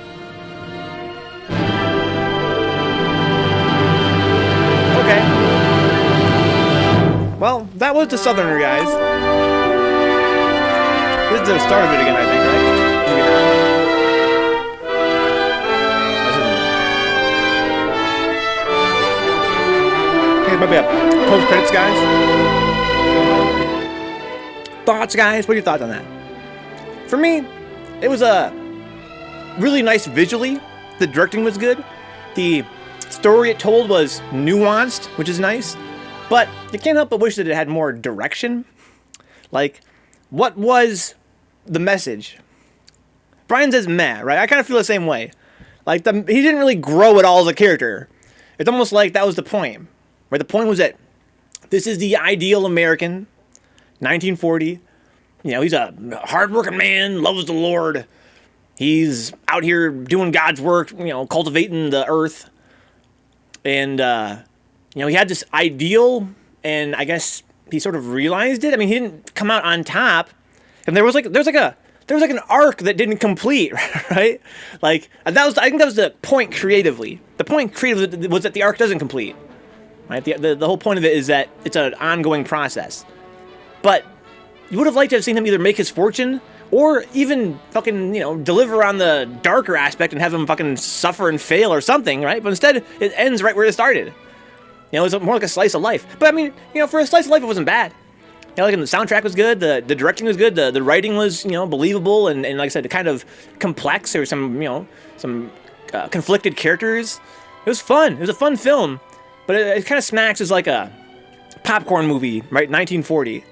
Okay. Well, that was the Southerner, guys. This is the start of it again, I think, right? Maybe not. It might be up. Post credits, guys. Thoughts, guys? What are your thoughts on that? For me, it was really nice visually. The directing was good. The story it told was nuanced, which is nice, but you can't help but wish that it had more direction. Like, what was the message? Brian says meh, right? I kind of feel the same way. Like, he didn't really grow at all as a character. It's almost like that was the point, right? The point was that this is the ideal American, 1940. You know, he's a hardworking man, loves the Lord. He's out here doing God's work, you know, cultivating the earth. And, you know, he had this ideal, and I guess he sort of realized it. I mean, he didn't come out on top. And there was like an arc that didn't complete, right? Like, I think that was the point creatively. The point creatively was that the arc doesn't complete, right? The whole point of it is that it's an ongoing process. But you would have liked to have seen him either make his fortune or even fucking, you know, deliver on the darker aspect and have him fucking suffer and fail or something, right? But instead, it ends right where it started. You know, it was more like a slice of life. But I mean, you know, for a slice of life, it wasn't bad. You know, like, the soundtrack was good, the directing was good, the writing was, you know, believable, and like I said, kind of complex. There were some, you know, some conflicted characters. It was fun. It was a fun film, but it kind of smacks as like a popcorn movie, right? 1940.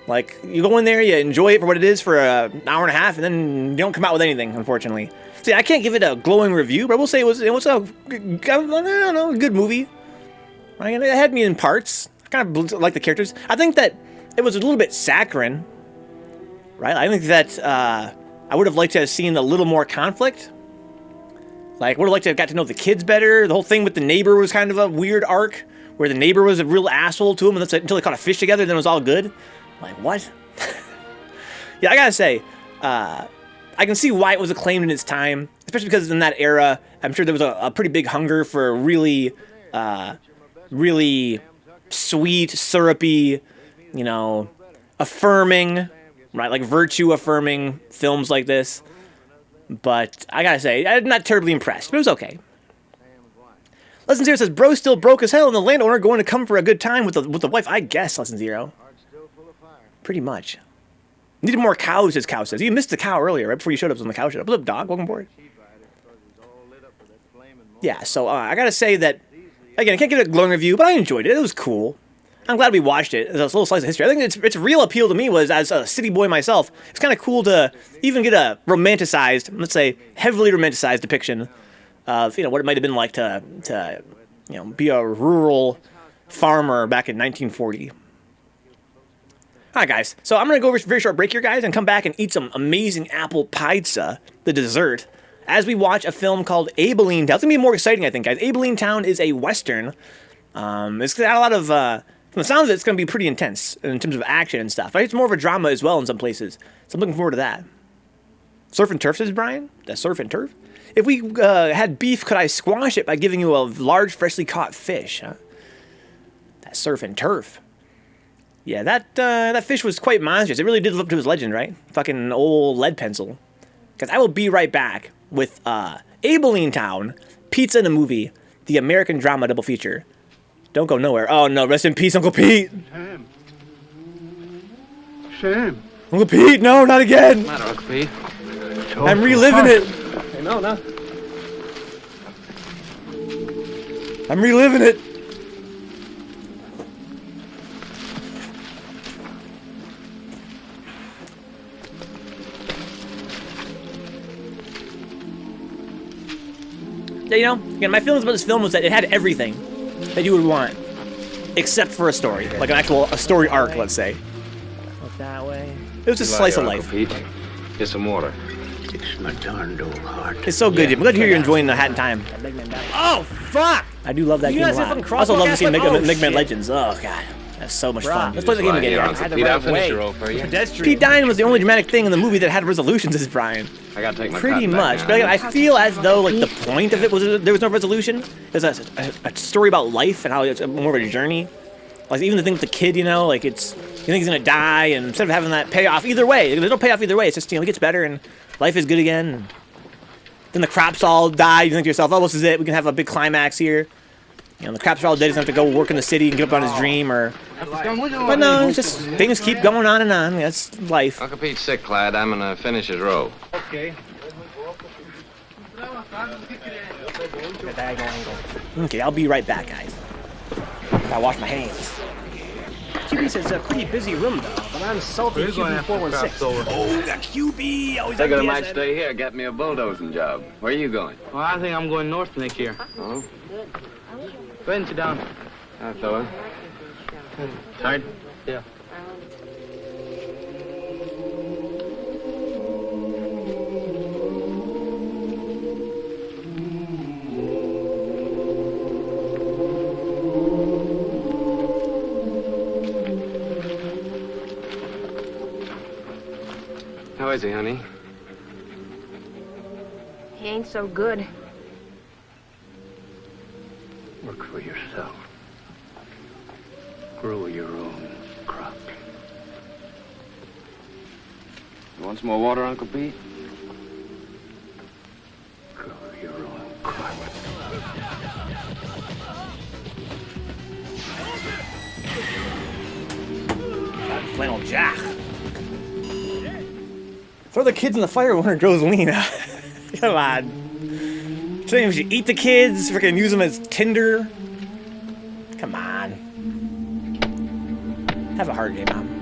Like, you go in there, you enjoy it for what it is for an hour and a half, and then you don't come out with anything, unfortunately. See, I can't give it a glowing review, but I will say it was a good movie. Right? It had me in parts. I kind of like the characters. I think that it was a little bit saccharine, right? I think that I would have liked to have seen a little more conflict. Like, would have liked to have got to know the kids better. The whole thing with the neighbor was kind of a weird arc, where the neighbor was a real asshole to him until they caught a fish together, then it was all good. Like, what? Yeah, I gotta say, I can see why it was acclaimed in its time, especially because in that era, I'm sure there was a pretty big hunger for really sweet, syrupy, you know, affirming, right, like virtue-affirming films like this. But I gotta say, I'm not terribly impressed, but it was okay. Lesson Zero says, bro still broke as hell, and the landowner going to come for a good time with the wife. I guess, Lesson Zero. Pretty much. Needed more cows, his cow says. You missed the cow earlier, right before you showed up when the cow showed up. What's up, dog? Welcome aboard. Yeah, so I gotta say that, again, I can't give it a glowing review, but I enjoyed it. It was cool. I'm glad we watched it. It's a little slice of history. I think its real appeal to me was, as a city boy myself, it's kind of cool to even get a romanticized, let's say, heavily romanticized depiction of, you know, what it might have been like to you know, be a rural farmer back in 1940. All right, guys. So I'm going to go over a very short break here, guys, and come back and eat some amazing apple pizza, the dessert, as we watch a film called Abilene Town. It's going to be more exciting, I think, guys. Abilene Town is a Western. It's got a lot of, from the sounds of it, it's going to be pretty intense in terms of action and stuff. Right? It's more of a drama as well in some places. So I'm looking forward to that. Surf and turf, says Brian. That's surf and turf. If we had beef, could I squash it by giving you a large, freshly caught fish? Huh? That's surf and turf. Yeah, that fish was quite monstrous. It really did live up to his legend, right? Fucking old lead pencil. Because I will be right back with Abilene Town, Pizza and a Movie, the American drama double feature. Don't go nowhere. Oh no, rest in peace, Uncle Pete. Sam. Uncle Pete, no, not again. What's the matter, Uncle Pete? I'm reliving it. Hey, no. I'm reliving it. You know, again, my feelings about this film was that it had everything that you would want, except for a story, like a story arc, let's say. Look that way. It was just a slice of life. Pete. Get some water. It's my darned old heart. It's so good. I'm glad to hear you're enjoying the Hat in Time. Oh, fuck! I do love that game a lot. I also love to see Mega Man Legends. Oh, God. That's so much fun. Let's play the game again, guys. Pete, I'll finish your roll for you. Pete dying was the only dramatic thing in the movie that had resolutions, is Brian. I gotta take my Pretty much. But again, I feel as though like the point of it was there was no resolution. There's a story about life and how it's more of a journey. Like even the thing with the kid, you know, like you think he's gonna die, and instead of having that payoff either way, there's no payoff either way. It's just, you know, he gets better and life is good again. And then the crops all die. You think to yourself, oh, this is it. We can have a big climax here. You know, the crops are all dead. He doesn't have to go work in the city and give up on his dream, or. But no, it's just things keep going on and on. That's life. Uncle Pete's sick, Clyde. I'm gonna finish his row. Okay. a diagonal angle. Okay, I'll be right back, guys. Gotta wash my hands. QB says a pretty busy room, though, but I'm salty QB 416. Oh, that QB! Always I might stay here, get me a bulldozing job. Where are you going? Well, I think I'm going north next year. Oh? Go ahead and sit down. Hi, fella. Tired? Yeah. How is he, honey? He ain't so good. Work for yourself. Grow your own crops. You want some more water, Uncle Pete? Grow your own crops. Flannel Jack. Throw the kids in the fire when it grows lean. Come on. Saying we should eat the kids, freaking use them as tinder. Come on. Have a hard day, Mom.